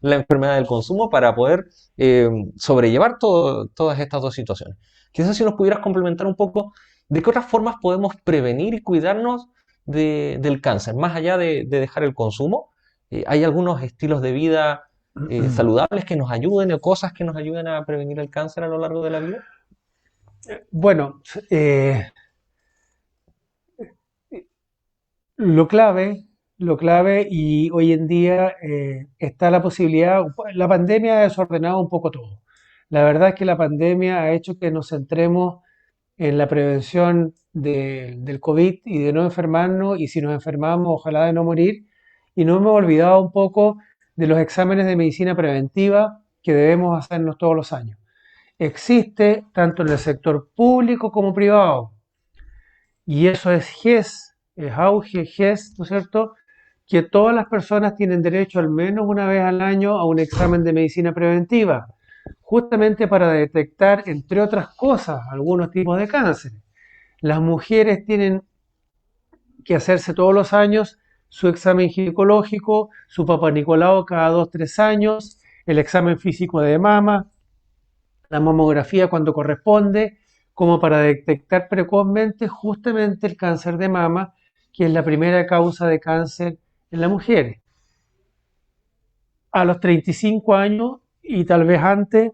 la enfermedad del consumo para poder sobrellevar todas estas dos situaciones. Quizás si nos pudieras complementar un poco de qué otras formas podemos prevenir y cuidarnos del cáncer, más allá de dejar el consumo. ¿Hay algunos estilos de vida saludables que nos ayuden o cosas que nos ayuden a prevenir el cáncer a lo largo de la vida? Bueno, lo clave, lo clave y hoy en día está la posibilidad, la pandemia ha desordenado un poco todo. La verdad es que la pandemia ha hecho que nos centremos en la prevención del COVID y de no enfermarnos, y si nos enfermamos, ojalá de no morir. Y no hemos olvidado un poco de los exámenes de medicina preventiva que debemos hacernos todos los años. Existe tanto en el sector público como privado, y eso es GES, es auge, GES, ¿no es cierto? Que todas las personas tienen derecho al menos una vez al año a un examen de medicina preventiva, justamente para detectar, entre otras cosas, algunos tipos de cáncer. Las mujeres tienen que hacerse todos los años su examen ginecológico, su Papa Nicolau cada 2, 3 años, el examen físico de mama, la mamografía cuando corresponde, como para detectar precozmente justamente el cáncer de mama, que es la primera causa de cáncer en la mujer. A los 35 años y tal vez antes,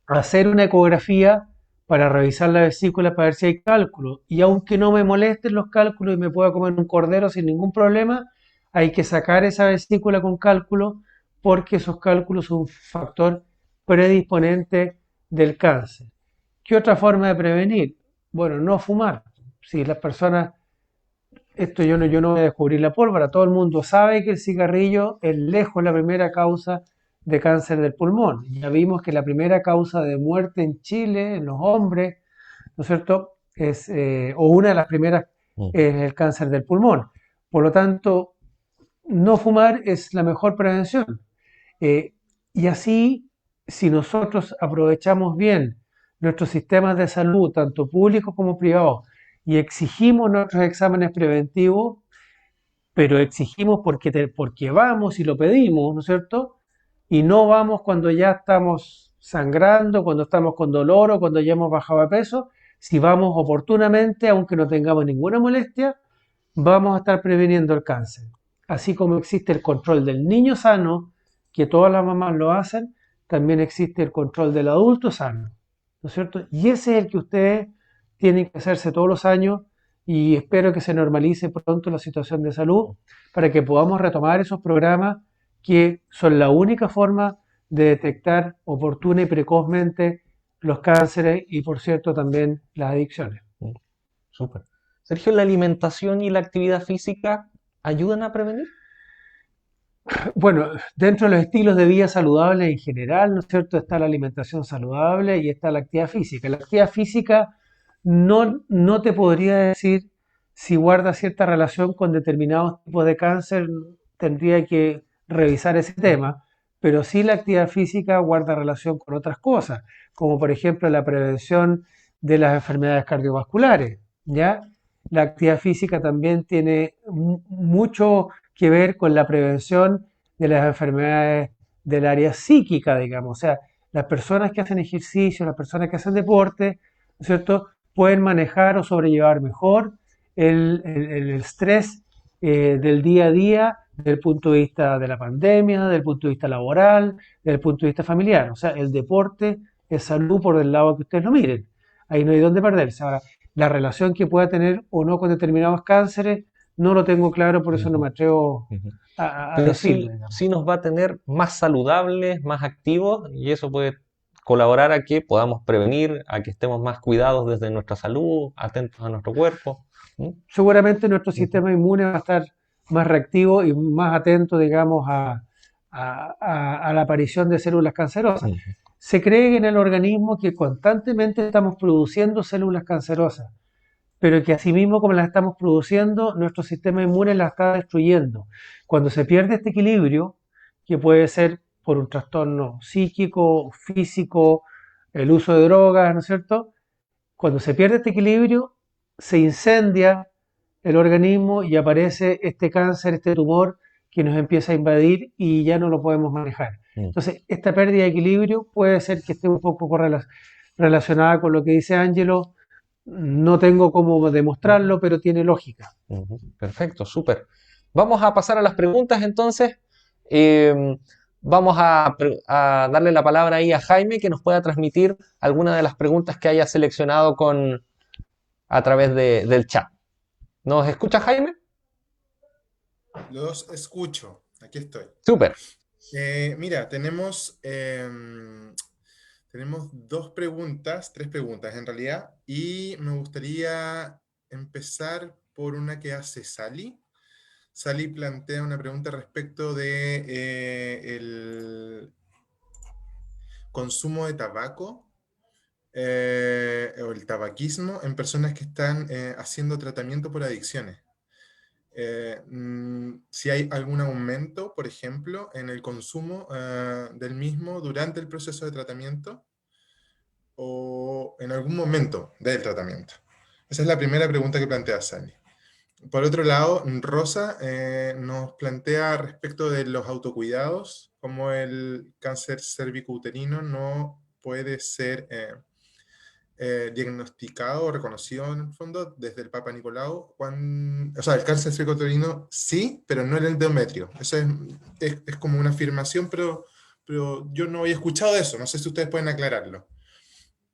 hacer una ecografía para revisar la vesícula para ver si hay cálculos. Y aunque no me molesten los cálculos y me pueda comer un cordero sin ningún problema, hay que sacar esa vesícula con cálculo porque esos cálculos son un factor predisponente del cáncer. ¿Qué otra forma de prevenir? Bueno, no fumar. Si las personas, esto yo no voy a descubrir la pólvora, todo el mundo sabe que el cigarrillo es lejos la primera causa de cáncer del pulmón. Ya vimos que la primera causa de muerte en Chile, en los hombres, ¿no es cierto? O una de las primeras es el cáncer del pulmón. Por lo tanto, no fumar es la mejor prevención. Y así, si nosotros aprovechamos bien nuestros sistemas de salud, tanto públicos como privados, y exigimos nuestros exámenes preventivos, pero exigimos porque vamos y lo pedimos, ¿no es cierto? Y no vamos cuando ya estamos sangrando, cuando estamos con dolor o cuando ya hemos bajado de peso. Si vamos oportunamente, aunque no tengamos ninguna molestia, vamos a estar previniendo el cáncer. Así como existe el control del niño sano, que todas las mamás lo hacen, también existe el control del adulto sano, ¿no es cierto? Y ese es el que ustedes tienen que hacerse todos los años, y espero que se normalice pronto la situación de salud para que podamos retomar esos programas que son la única forma de detectar oportuna y precozmente los cánceres y, por cierto, también las adicciones. Súper. Sergio, ¿la alimentación y la actividad física ayudan a prevenir? Bueno, dentro de los estilos de vida saludables en general, ¿no es cierto?, está la alimentación saludable y está la actividad física. La actividad física no te podría decir si guarda cierta relación con determinados tipos de cáncer, tendría que revisar ese tema, pero sí la actividad física guarda relación con otras cosas, como por ejemplo la prevención de las enfermedades cardiovasculares, ¿ya? La actividad física también tiene mucho que ver con la prevención de las enfermedades del área psíquica, digamos. O sea, las personas que hacen ejercicio, las personas que hacen deporte, ¿no es cierto?, pueden manejar o sobrellevar mejor el estrés del día a día desde el punto de vista de la pandemia, desde el punto de vista laboral, desde el punto de vista familiar. O sea, el deporte es salud por el lado que ustedes lo miren. Ahí no hay dónde perderse. Ahora, la relación que pueda tener o no con determinados cánceres, no lo tengo claro, por eso no me Ujú, atrevo ujú. a Pero decirlo, sí, digamos. sí nos va a tener más saludables, más activos, y eso puede colaborar a que podamos prevenir, a que estemos más cuidados desde nuestra salud, atentos a nuestro cuerpo. ¿Mm? Seguramente nuestro Ujú, sistema inmune va a estar más reactivo y más atento, digamos, a la aparición de células cancerosas. ujú, Se cree en el organismo que constantemente estamos produciendo células cancerosas, pero que asimismo como las estamos produciendo, nuestro sistema inmune las está destruyendo. Cuando se pierde este equilibrio, que puede ser por un trastorno psíquico, físico, el uso de drogas, ¿no es cierto? Cuando se pierde este equilibrio, se incendia el organismo y aparece este cáncer, este tumor que nos empieza a invadir y ya no lo podemos manejar. ujú, Entonces, esta pérdida de equilibrio puede ser que esté un poco relacionada con lo que dice Ángelo. No tengo cómo ujú, demostrarlo, pero tiene lógica. ujú. Perfecto, súper. Vamos a pasar a las preguntas entonces. Em, Vamos a darle la palabra ahí a Jaime que nos pueda transmitir alguna de las preguntas que haya seleccionado a través del chat. ¿Nos escucha Jaime? Los escucho. Aquí estoy. Súper. Mira, tenemos dos preguntas, tres preguntas en realidad, y me gustaría empezar por una que hace Sally. Sally plantea una pregunta respecto de el consumo de tabaco o el tabaquismo en personas que están haciendo tratamiento por adicciones. Si hay algún aumento, por ejemplo, en el consumo del mismo durante el proceso de tratamiento o en algún momento del tratamiento. Esa es la primera pregunta que plantea Sally. Por otro lado, Rosa nos plantea respecto de los autocuidados, cómo el cáncer cervicouterino no puede ser diagnosticado o reconocido en el fondo desde el Papa Nicolau. O sea, el cáncer cervicouterino sí, pero no el endometrio. Eso es como una afirmación, pero yo no había escuchado eso. No sé si ustedes pueden aclararlo.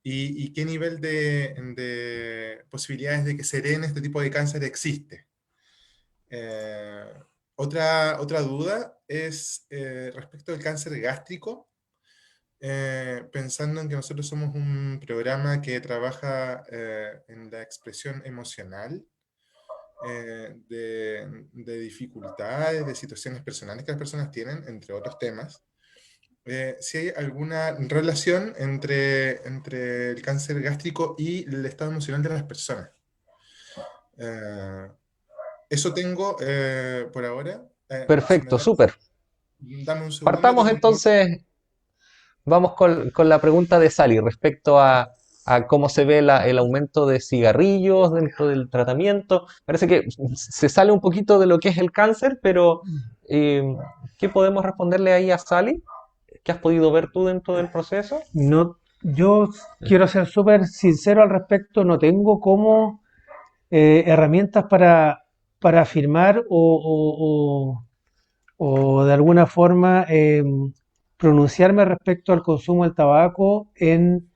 ¿Y qué nivel de posibilidades de que se hereden este tipo de cáncer existe? Eh, otra duda es respecto del cáncer gástrico, pensando en que nosotros somos un programa que trabaja en la expresión emocional de dificultades, de situaciones personales que las personas tienen, entre otros temas. Si hay alguna relación entre el cáncer gástrico y el estado emocional de las personas. Eh, Eso tengo por ahora. Si me Perfecto, das, súper. dame un segundo que Partamos tengo. entonces, vamos con la pregunta de Sally respecto a cómo se ve el aumento de cigarrillos dentro del tratamiento. Parece que se sale un poquito de lo que es el cáncer, pero eh, ¿qué podemos responderle ahí a Sally? ¿Qué has podido ver tú dentro del proceso? No, yo quiero ser súper sincero al respecto, no tengo como herramientas para afirmar o de alguna forma pronunciarme respecto al consumo del tabaco en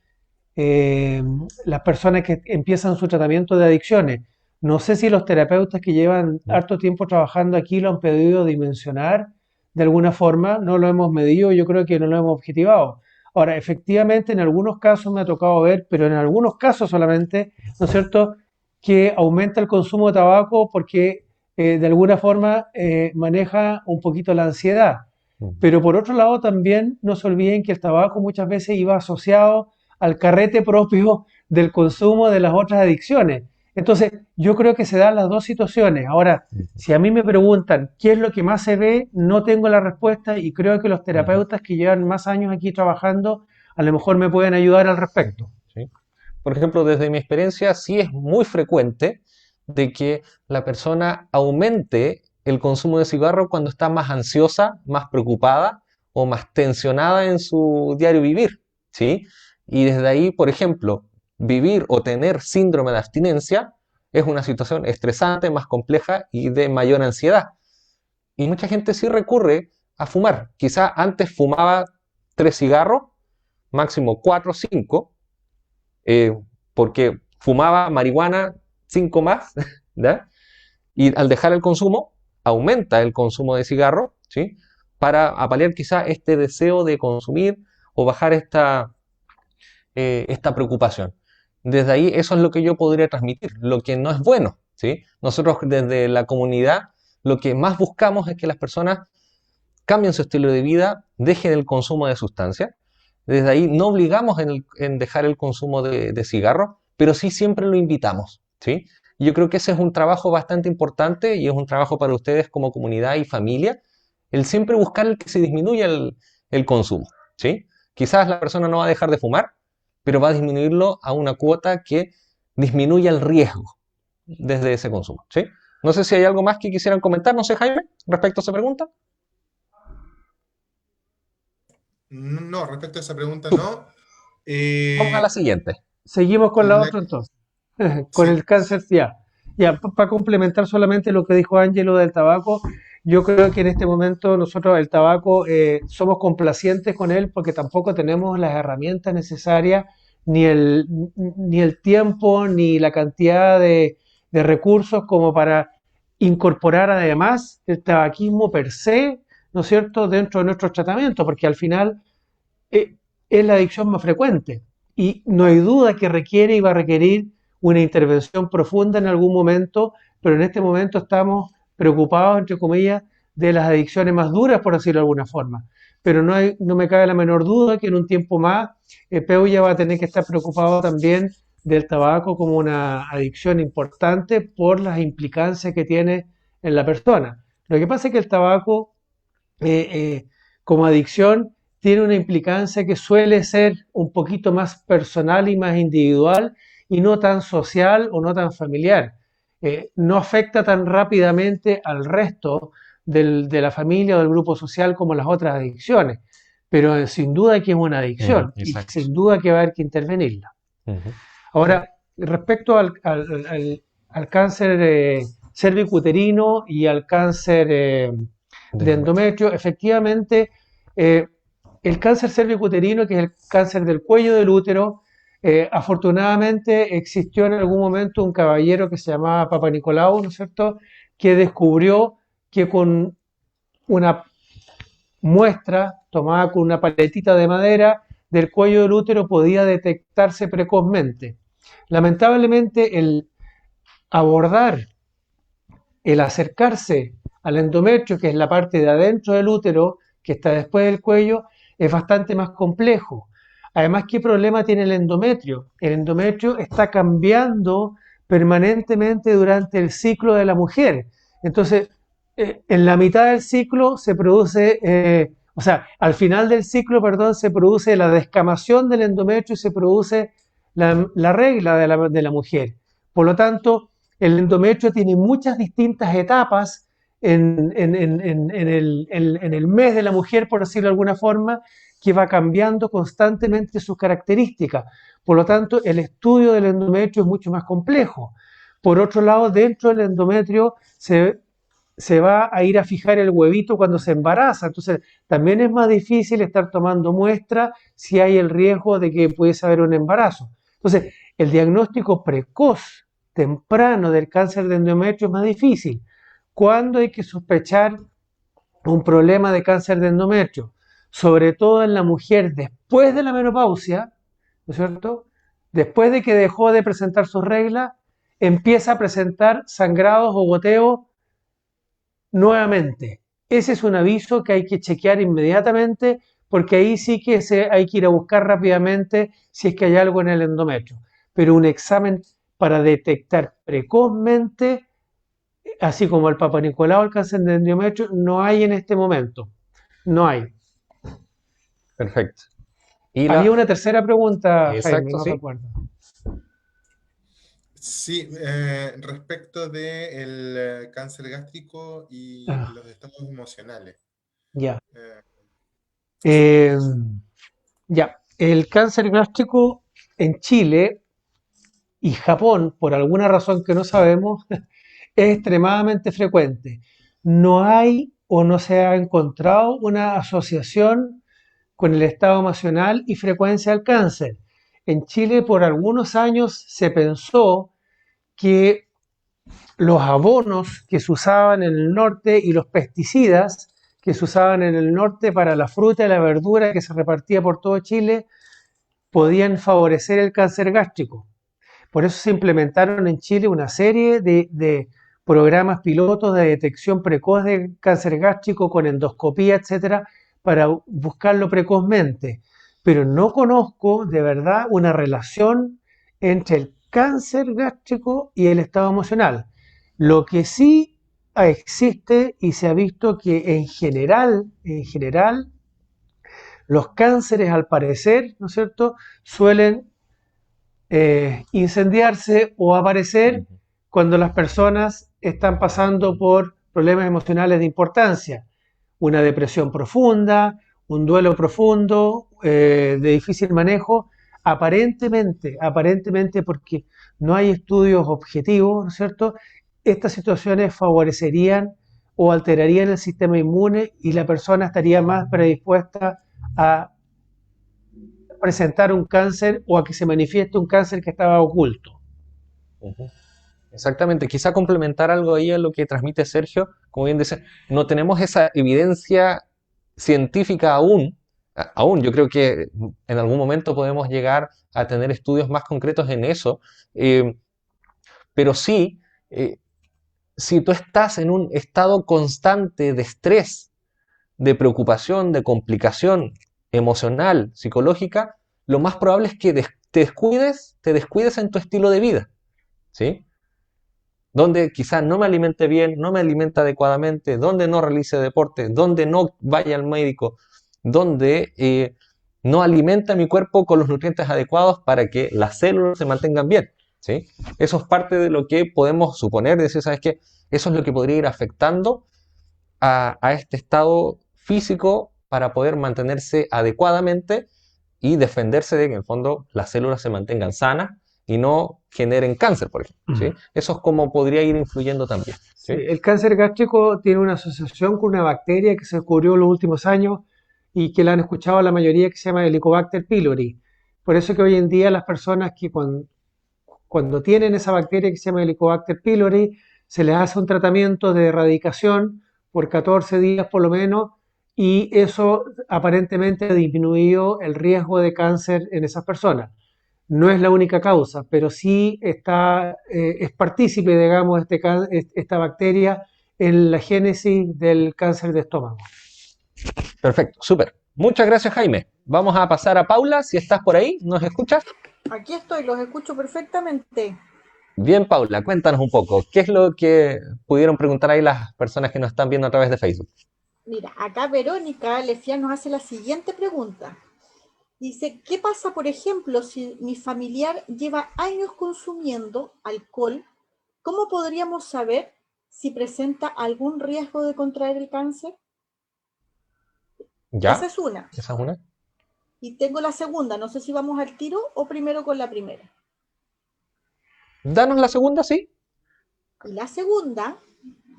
eh, las personas que empiezan su tratamiento de adicciones. No sé si los terapeutas que llevan ¿Mm? harto tiempo trabajando aquí lo han podido dimensionar de alguna forma, no lo hemos medido, yo creo que no lo hemos objetivado. Ahora, efectivamente, en algunos casos me ha tocado ver, pero en algunos casos solamente, ¿no es cierto?, que aumenta el consumo de tabaco porque de alguna forma maneja un poquito la ansiedad. ¿Mm? Pero por otro lado también no se olviden que el tabaco muchas veces iba asociado al carrete propio del consumo de las otras adicciones. Entonces, yo creo que se dan las dos situaciones. Ahora, ¿Mm? si a mí me preguntan qué es lo que más se ve, no tengo la respuesta y creo que los ¿Mm? terapeutas que llevan más años aquí trabajando a lo mejor me pueden ayudar al ¿Mm? respecto. ¿Sí? Por ejemplo, desde mi experiencia, sí es muy frecuente de que la persona aumente el consumo de cigarro cuando está más ansiosa, más preocupada o más tensionada en su diario vivir, ¿sí? Y desde ahí, por ejemplo, vivir o tener síndrome de abstinencia es una situación estresante, más compleja y de mayor ansiedad. Y mucha gente sí recurre a fumar. Quizá antes fumaba 3 cigarros, máximo 4 o 5, eh, porque fumaba marihuana 5 más, ¿ya? Y al dejar el consumo, aumenta el consumo de cigarros, ¿sí? Para apalear quizá este deseo de consumir o bajar esta preocupación. Desde ahí eso es lo que yo podría transmitir, lo que no es bueno, ¿sí? Nosotros desde la comunidad lo que más buscamos es que las personas cambien su estilo de vida, dejen el consumo de sustancias. Desde ahí no obligamos en dejar el consumo de cigarros, pero sí siempre lo invitamos, ¿sí? Y yo creo que ese es un trabajo bastante importante y es un trabajo para ustedes como comunidad y familia, el siempre buscar el que se disminuya el consumo, ¿sí? Quizás la persona no va a dejar de fumar, pero va a disminuirlo a una cuota que disminuya el riesgo desde ese consumo, ¿sí? No sé si hay algo más que quisieran comentar, no sé, Jaime, respecto a esa pregunta. No, respecto a esa pregunta, no. Vamos a la Eh, siguiente. Seguimos con la la- otra entonces, con sí, el cáncer ya. Ya, para complementar solamente lo que dijo Ángelo del tabaco, yo creo que en este momento nosotros el tabaco somos complacientes con él porque tampoco tenemos las herramientas necesarias, ni el tiempo, ni la cantidad de recursos como para incorporar además el tabaquismo per se, ¿no es cierto?, dentro de nuestros tratamientos, porque al final eh, es la adicción más frecuente y no hay duda que requiere y va a requerir una intervención profunda en algún momento, pero en este momento estamos preocupados, entre comillas, de las adicciones más duras, por decirlo de alguna forma. Pero no me cabe la menor duda que en un tiempo más Peuya va a tener que estar preocupado también del tabaco como una adicción importante por las implicancias que tiene en la persona. Lo que pasa es que el tabaco eh, como adicción tiene una implicancia que suele ser un poquito más personal y más individual y no tan social o no tan familiar. No afecta tan rápidamente al resto de la familia o del grupo social como las otras adicciones, pero sin duda que es una adicción y Exacto. sin duda que va a haber que intervenirla. Ujú. Ahora, respecto al cáncer cervicuterino y al cáncer De de endometrio. endometrio, efectivamente, eh, el cáncer cervicuterino, que es el cáncer del cuello del útero, afortunadamente existió en algún momento un caballero que se llamaba Papa Nicolau, ¿no es cierto?, que descubrió que con una muestra tomada con una paletita de madera del cuello del útero podía detectarse precozmente. Lamentablemente, el abordar, el acercarse al endometrio, que es la parte de adentro del útero, que está después del cuello, es bastante más complejo. Además, ¿qué problema tiene el endometrio? El endometrio está cambiando permanentemente durante el ciclo de la mujer. Entonces, en la mitad del ciclo se produce, o sea, al final del ciclo, perdón, se produce la descamación del endometrio y se produce la regla de la mujer. Por lo tanto, el endometrio tiene muchas distintas etapas en el mes de la mujer, por decirlo de alguna forma, que va cambiando constantemente sus características. Por lo tanto, el estudio del endometrio es mucho más complejo. Por otro lado, dentro del endometrio se va a ir a fijar el huevito cuando se embaraza. Entonces, también es más difícil estar tomando muestra si hay el riesgo de que pudiese haber un embarazo. Entonces, el diagnóstico precoz, temprano del cáncer de endometrio es más difícil. ¿Cuándo hay que sospechar un problema de cáncer de endometrio? Sobre todo en la mujer después de la menopausia, ¿no es cierto? Después de que dejó de presentar sus reglas, empieza a presentar sangrados o goteos nuevamente. Ese es un aviso que hay que chequear inmediatamente porque ahí sí que hay que ir a buscar rápidamente si es que hay algo en el endometrio. Pero un examen para detectar precozmente, así como el Papa Nicolau, el cáncer de endometrio, no hay en este momento. No hay. Perfecto. Y Había una tercera pregunta, Jaime, exacto, no sí. recuerdo. sí, respecto del cáncer gástrico y Ah, los estados emocionales. ya. Eh, Eh, ya, el cáncer gástrico en Chile y Japón, por alguna razón que no sabemos, es extremadamente frecuente. No hay o no se ha encontrado una asociación con el estado emocional y frecuencia del cáncer. En Chile por algunos años se pensó que los abonos que se usaban en el norte y los pesticidas que se usaban en el norte para la fruta y la verdura que se repartía por todo Chile podían favorecer el cáncer gástrico. Por eso se implementaron en Chile una serie de programas pilotos de detección precoz de cáncer gástrico con endoscopía, etcétera, para buscarlo precozmente. Pero no conozco de verdad una relación entre el cáncer gástrico y el estado emocional. Lo que sí existe y se ha visto que en general, los cánceres al parecer, ¿no es cierto?, suelen incendiarse o aparecer Ujú. cuando las personas están pasando por problemas emocionales de importancia, una depresión profunda, un duelo profundo, de difícil manejo, aparentemente porque no hay estudios objetivos, ¿no es cierto? Estas situaciones favorecerían o alterarían el sistema inmune y la persona estaría más predispuesta a presentar un cáncer o a que se manifieste un cáncer que estaba oculto. Ujú. Exactamente, quizá complementar algo ahí a lo que transmite Sergio, como bien dice, no tenemos esa evidencia científica aún, aún yo creo que en algún momento podemos llegar a tener estudios más concretos en eso, eh, pero sí, eh, si tú estás en un estado constante de estrés, de preocupación, de complicación emocional, psicológica, lo más probable es que te descuides en tu estilo de vida, ¿sí? Donde quizás no me alimente bien, no me alimente adecuadamente, donde no realice deporte, donde no vaya al médico, donde no alimenta mi cuerpo con los nutrientes adecuados para que las células se mantengan bien, ¿sí? Eso es parte de lo que podemos suponer, decir, ¿sabes qué? Eso es lo que podría ir afectando a este estado físico para poder mantenerse adecuadamente y defenderse de que en el fondo las células se mantengan sanas y no generen cáncer, por ejemplo, ¿sí? Eso es como podría ir influyendo también, Sí, ¿sí? el cáncer gástrico tiene una asociación con una bacteria que se descubrió en los últimos años y que la han escuchado la mayoría, que se llama Helicobacter pylori. Por eso que hoy en día las personas que cuando tienen esa bacteria que se llama Helicobacter pylori, se les hace un tratamiento de erradicación por 14 días por lo menos, y eso aparentemente ha disminuido el riesgo de cáncer en esas personas. No es la única causa, pero sí es partícipe, digamos, esta bacteria en la génesis del cáncer de estómago. Perfecto, súper. Muchas gracias, Jaime. Vamos a pasar a Paula, si estás por ahí, ¿nos escuchas? Aquí estoy, los escucho perfectamente. Bien, Paula, cuéntanos un poco, ¿qué es lo que pudieron preguntar ahí las personas que nos están viendo a través de Facebook? Mira, acá Verónica Lefián nos hace la siguiente pregunta. Dice, ¿qué pasa, por ejemplo, si mi familiar lleva años consumiendo alcohol? ¿Cómo podríamos saber si presenta algún riesgo de contraer el cáncer? Esa ¿Ya? es una. ¿Esa es una? Y tengo la segunda, no sé si vamos al tiro o primero con la primera. Danos la segunda, sí. Y la segunda,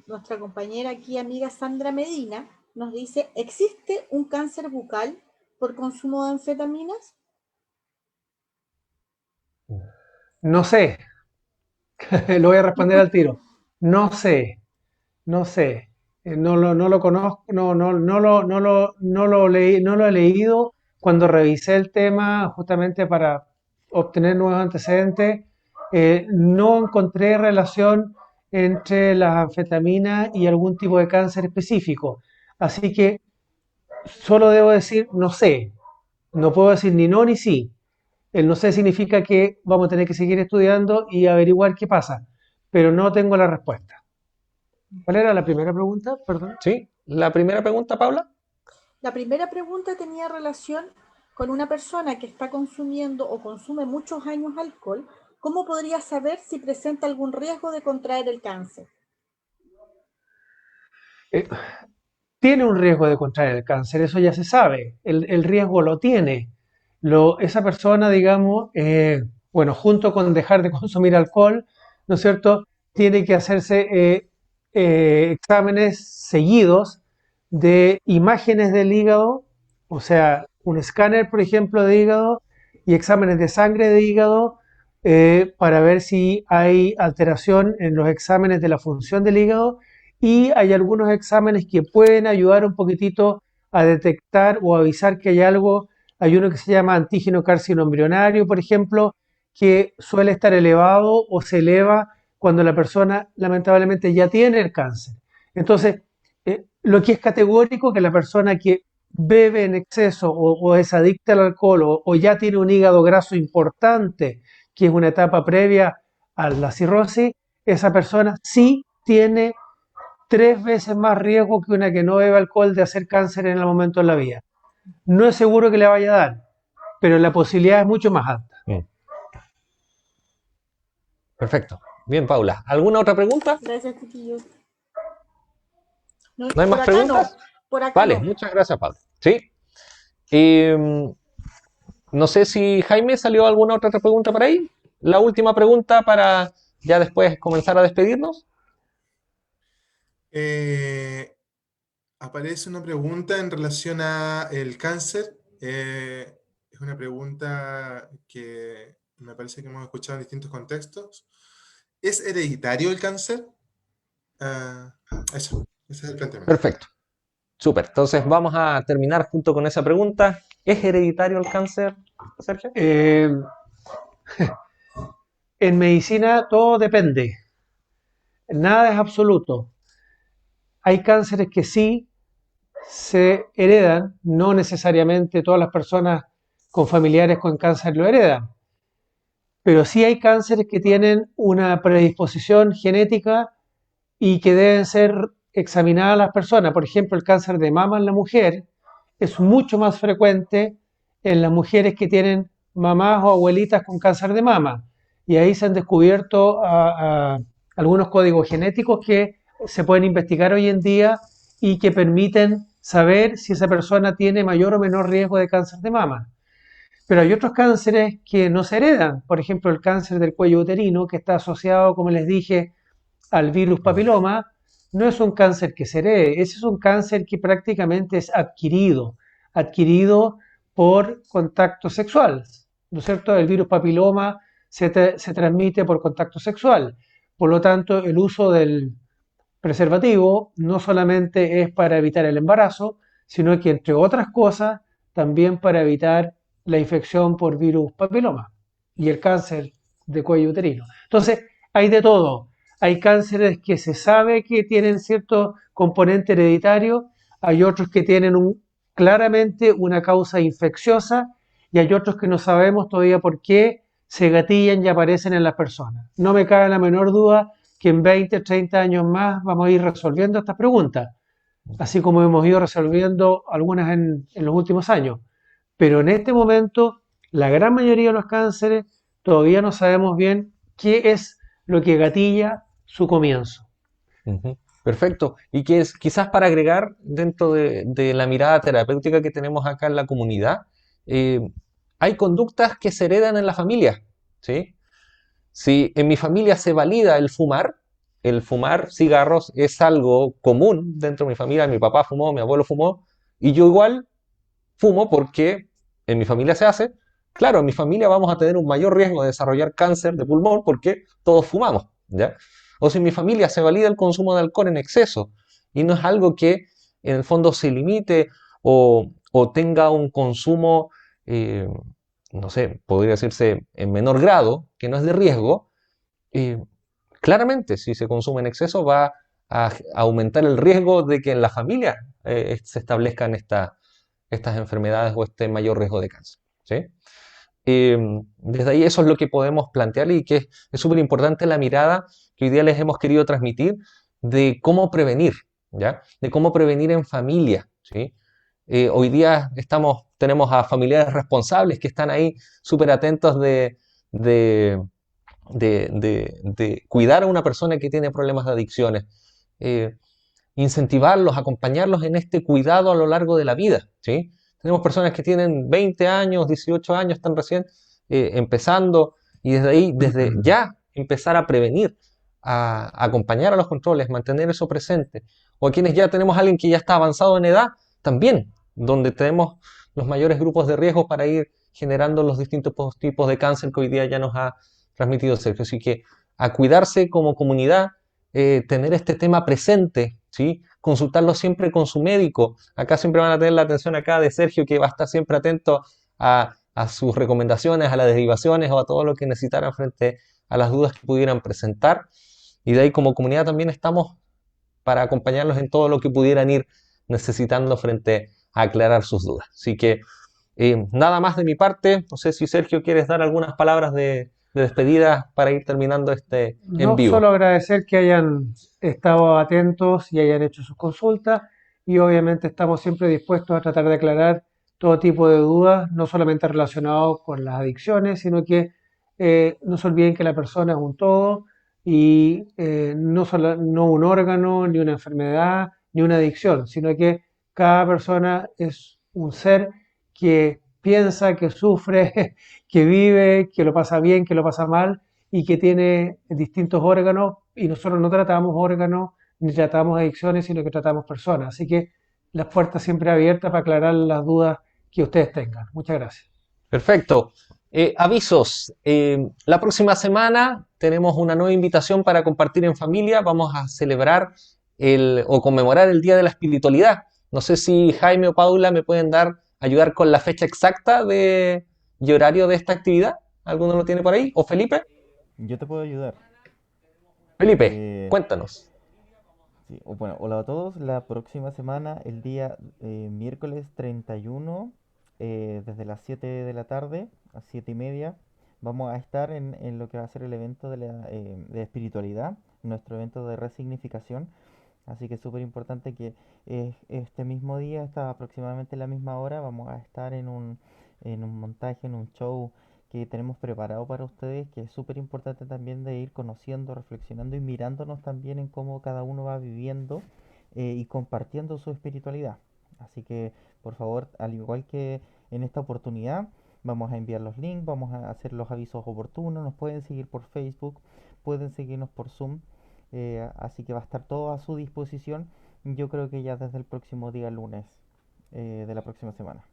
nuestra compañera aquí, amiga Sandra Medina, nos dice, ¿existe un cáncer bucal por consumo de anfetaminas? No sé, lo voy a responder al tiro. No sé, no sé. No lo conozco, no lo he leído. Cuando revisé el tema justamente para obtener nuevos antecedentes, no encontré relación entre las anfetaminas y algún tipo de cáncer específico. Así que solo debo decir no sé. No puedo decir ni no ni sí. El no sé significa que vamos a tener que seguir estudiando y averiguar qué pasa, pero no tengo la respuesta. ¿Cuál era la primera pregunta? Perdón. ¿Sí? La primera pregunta, Paula. La primera pregunta tenía relación con una persona que está consumiendo o consume muchos años alcohol. ¿Cómo podría saber si presenta algún riesgo de contraer el cáncer? Eh, tiene un riesgo de contraer el cáncer, eso ya se sabe, el riesgo lo tiene. Esa persona, digamos, bueno, junto con dejar de consumir alcohol, ¿no es cierto?, tiene que hacerse exámenes seguidos de imágenes del hígado, o sea, un escáner, por ejemplo, de hígado y exámenes de sangre de hígado para ver si hay alteración en los exámenes de la función del hígado, y hay algunos exámenes que pueden ayudar un poquitito a detectar o avisar que hay algo. Hay uno que se llama antígeno carcinoembrionario, por ejemplo, que suele estar elevado o se eleva cuando la persona lamentablemente ya tiene el cáncer. Entonces, lo que es categórico que la persona que bebe en exceso o es adicta al alcohol o ya tiene un hígado graso importante, que es una etapa previa a la cirrosis, esa persona sí tiene 3 veces más riesgo que una que no bebe alcohol de hacer cáncer en el momento de la vida. No es seguro que le vaya a dar, pero la posibilidad es mucho más alta. Bien, perfecto. Bien, Paula. ¿Alguna otra pregunta? Gracias, chiquillos. No, ¿No hay por más acá no, preguntas? por acá Vale, no. muchas gracias, Paula. Sí. No sé si Jaime salió alguna otra pregunta por ahí. La última pregunta para ya después comenzar a despedirnos. Aparece una pregunta en relación a el cáncer. Es una pregunta que me parece que hemos escuchado en distintos contextos. ¿Es hereditario el cáncer? Ese es el planteamiento. Perfecto. Súper. Entonces vamos a terminar junto con esa pregunta. ¿Es hereditario el cáncer, Sergio? En medicina todo depende, nada es absoluto. Hay cánceres que sí se heredan, no necesariamente todas las personas con familiares con cáncer lo heredan, pero sí hay cánceres que tienen una predisposición genética y que deben ser examinadas las personas. Por ejemplo, el cáncer de mama en la mujer es mucho más frecuente en las mujeres que tienen mamás o abuelitas con cáncer de mama. Y ahí se han descubierto algunos códigos genéticos que se pueden investigar hoy en día y que permiten saber si esa persona tiene mayor o menor riesgo de cáncer de mama. Pero hay otros cánceres que no se heredan. Por ejemplo, el cáncer del cuello uterino, que está asociado, como les dije, al virus papiloma, no es un cáncer que se herede, ese es un cáncer que prácticamente es adquirido por contacto sexual, ¿no es cierto? El virus papiloma se transmite por contacto sexual, por lo tanto el uso del preservativo no solamente es para evitar el embarazo, sino que entre otras cosas también para evitar la infección por virus papiloma y el cáncer de cuello uterino. Entonces, hay de todo. Hay cánceres que se sabe que tienen cierto componente hereditario, hay otros que tienen claramente una causa infecciosa y hay otros que no sabemos todavía por qué se gatillan y aparecen en las personas. No me cabe la menor duda que en 20, 30 años más vamos a ir resolviendo estas preguntas, así como hemos ido resolviendo algunas en los últimos años. Pero en este momento, la gran mayoría de los cánceres todavía no sabemos bien qué es lo que gatilla su comienzo. Ujú. Perfecto. Y que es quizás para agregar dentro de la mirada terapéutica que tenemos acá en la comunidad, eh, hay conductas que se heredan en la familia, ¿sí? Si en mi familia se valida el fumar cigarros es algo común dentro de mi familia. Mi papá fumó, mi abuelo fumó, y yo igual fumo porque en mi familia se hace. Claro, en mi familia vamos a tener un mayor riesgo de desarrollar cáncer de pulmón porque todos fumamos, ¿ya? O si en mi familia se valida el consumo de alcohol en exceso y no es algo que en el fondo se limite o tenga un consumo, eh, no sé, podría decirse en menor grado, que no es de riesgo, eh, claramente si se consume en exceso va a aumentar el riesgo de que en la familia se establezcan estas enfermedades o este mayor riesgo de cáncer, ¿sí? Desde ahí eso es lo que podemos plantear y que es súper importante la mirada que hoy día les hemos querido transmitir de cómo prevenir, ¿ya? De cómo prevenir en familia, ¿sí? Hoy día tenemos a familiares responsables que están ahí súper atentos de, de cuidar a una persona que tiene problemas de adicciones. incentivarlos, acompañarlos en este cuidado a lo largo de la vida, ¿sí? Tenemos personas que tienen 20 años, 18 años, están recién empezando, y desde ahí, desde ya, empezar a prevenir, a acompañar a los controles, mantener eso presente. O quienes ya tenemos a alguien que ya está avanzado en edad, también, donde tenemos los mayores grupos de riesgo para ir generando los distintos tipos de cáncer que hoy día ya nos ha transmitido Sergio. Así que a cuidarse como comunidad, tener este tema presente, ¿sí? Consultarlo siempre con su médico. Acá siempre van a tener la atención acá de Sergio, que va a estar siempre atento a sus recomendaciones, a las derivaciones o a todo lo que necesitaran frente a las dudas que pudieran presentar. Y de ahí como comunidad también estamos para acompañarlos en todo lo que pudieran ir necesitando frente a aclarar sus dudas. Así que nada más de mi parte. No sé si Sergio quieres dar algunas palabras de despedida para ir terminando este en No, vivo. solo agradecer que hayan estado atentos y hayan hecho sus consultas y obviamente estamos siempre dispuestos a tratar de aclarar todo tipo de dudas, no solamente relacionados con las adicciones, sino que no se olviden que la persona es un todo y no un órgano, ni una enfermedad, ni una adicción, sino que cada persona es un ser que piensa, que sufre, que vive, que lo pasa bien, que lo pasa mal y que tiene distintos órganos y nosotros no tratamos órganos ni tratamos adicciones, sino que tratamos personas. Así que las puertas siempre abiertas para aclarar las dudas que ustedes tengan. Muchas gracias. Perfecto. Avisos. La próxima semana tenemos una nueva invitación para compartir en familia. Vamos a celebrar o conmemorar el Día de la Espiritualidad. No sé si Jaime o Paula me pueden ayudar con la fecha exacta y horario de esta actividad. ¿Alguno lo tiene por ahí? ¿O Felipe? Yo te puedo ayudar. Felipe, Eh, cuéntanos. sí, bueno, hola a todos. La próxima semana, el día miércoles 31, desde las 7 de la tarde a 7 y media, vamos a estar en lo que va a ser el evento de espiritualidad, nuestro evento de resignificación. Así que es súper importante que este mismo día, hasta aproximadamente la misma hora, vamos a estar en un montaje, en un show que tenemos preparado para ustedes, que es súper importante también de ir conociendo, reflexionando y mirándonos también en cómo cada uno va viviendo y compartiendo su espiritualidad. Así que, por favor, al igual que en esta oportunidad, vamos a enviar los links, vamos a hacer los avisos oportunos, nos pueden seguir por Facebook, pueden seguirnos por Zoom, así que va a estar todo a su disposición. Yo creo que ya desde el próximo día lunes de la próxima semana.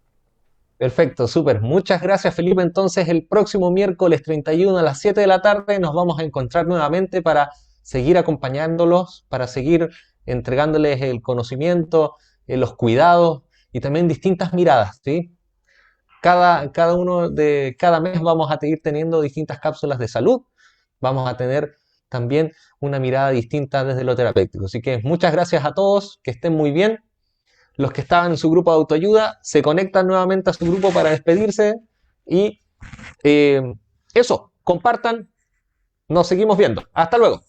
Perfecto, súper. Muchas gracias, Felipe. Entonces, el próximo miércoles 31 a las 7 de la tarde nos vamos a encontrar nuevamente para seguir acompañándolos, para seguir entregándoles el conocimiento, los cuidados y también distintas miradas, ¿sí? Cada mes vamos a seguir teniendo distintas cápsulas de salud. Vamos a tener también una mirada distinta desde lo terapéutico. Así que muchas gracias a todos, que estén muy bien. Los que estaban en su grupo de autoayuda se conectan nuevamente a su grupo para despedirse y eso, compartan, nos seguimos viendo. Hasta luego.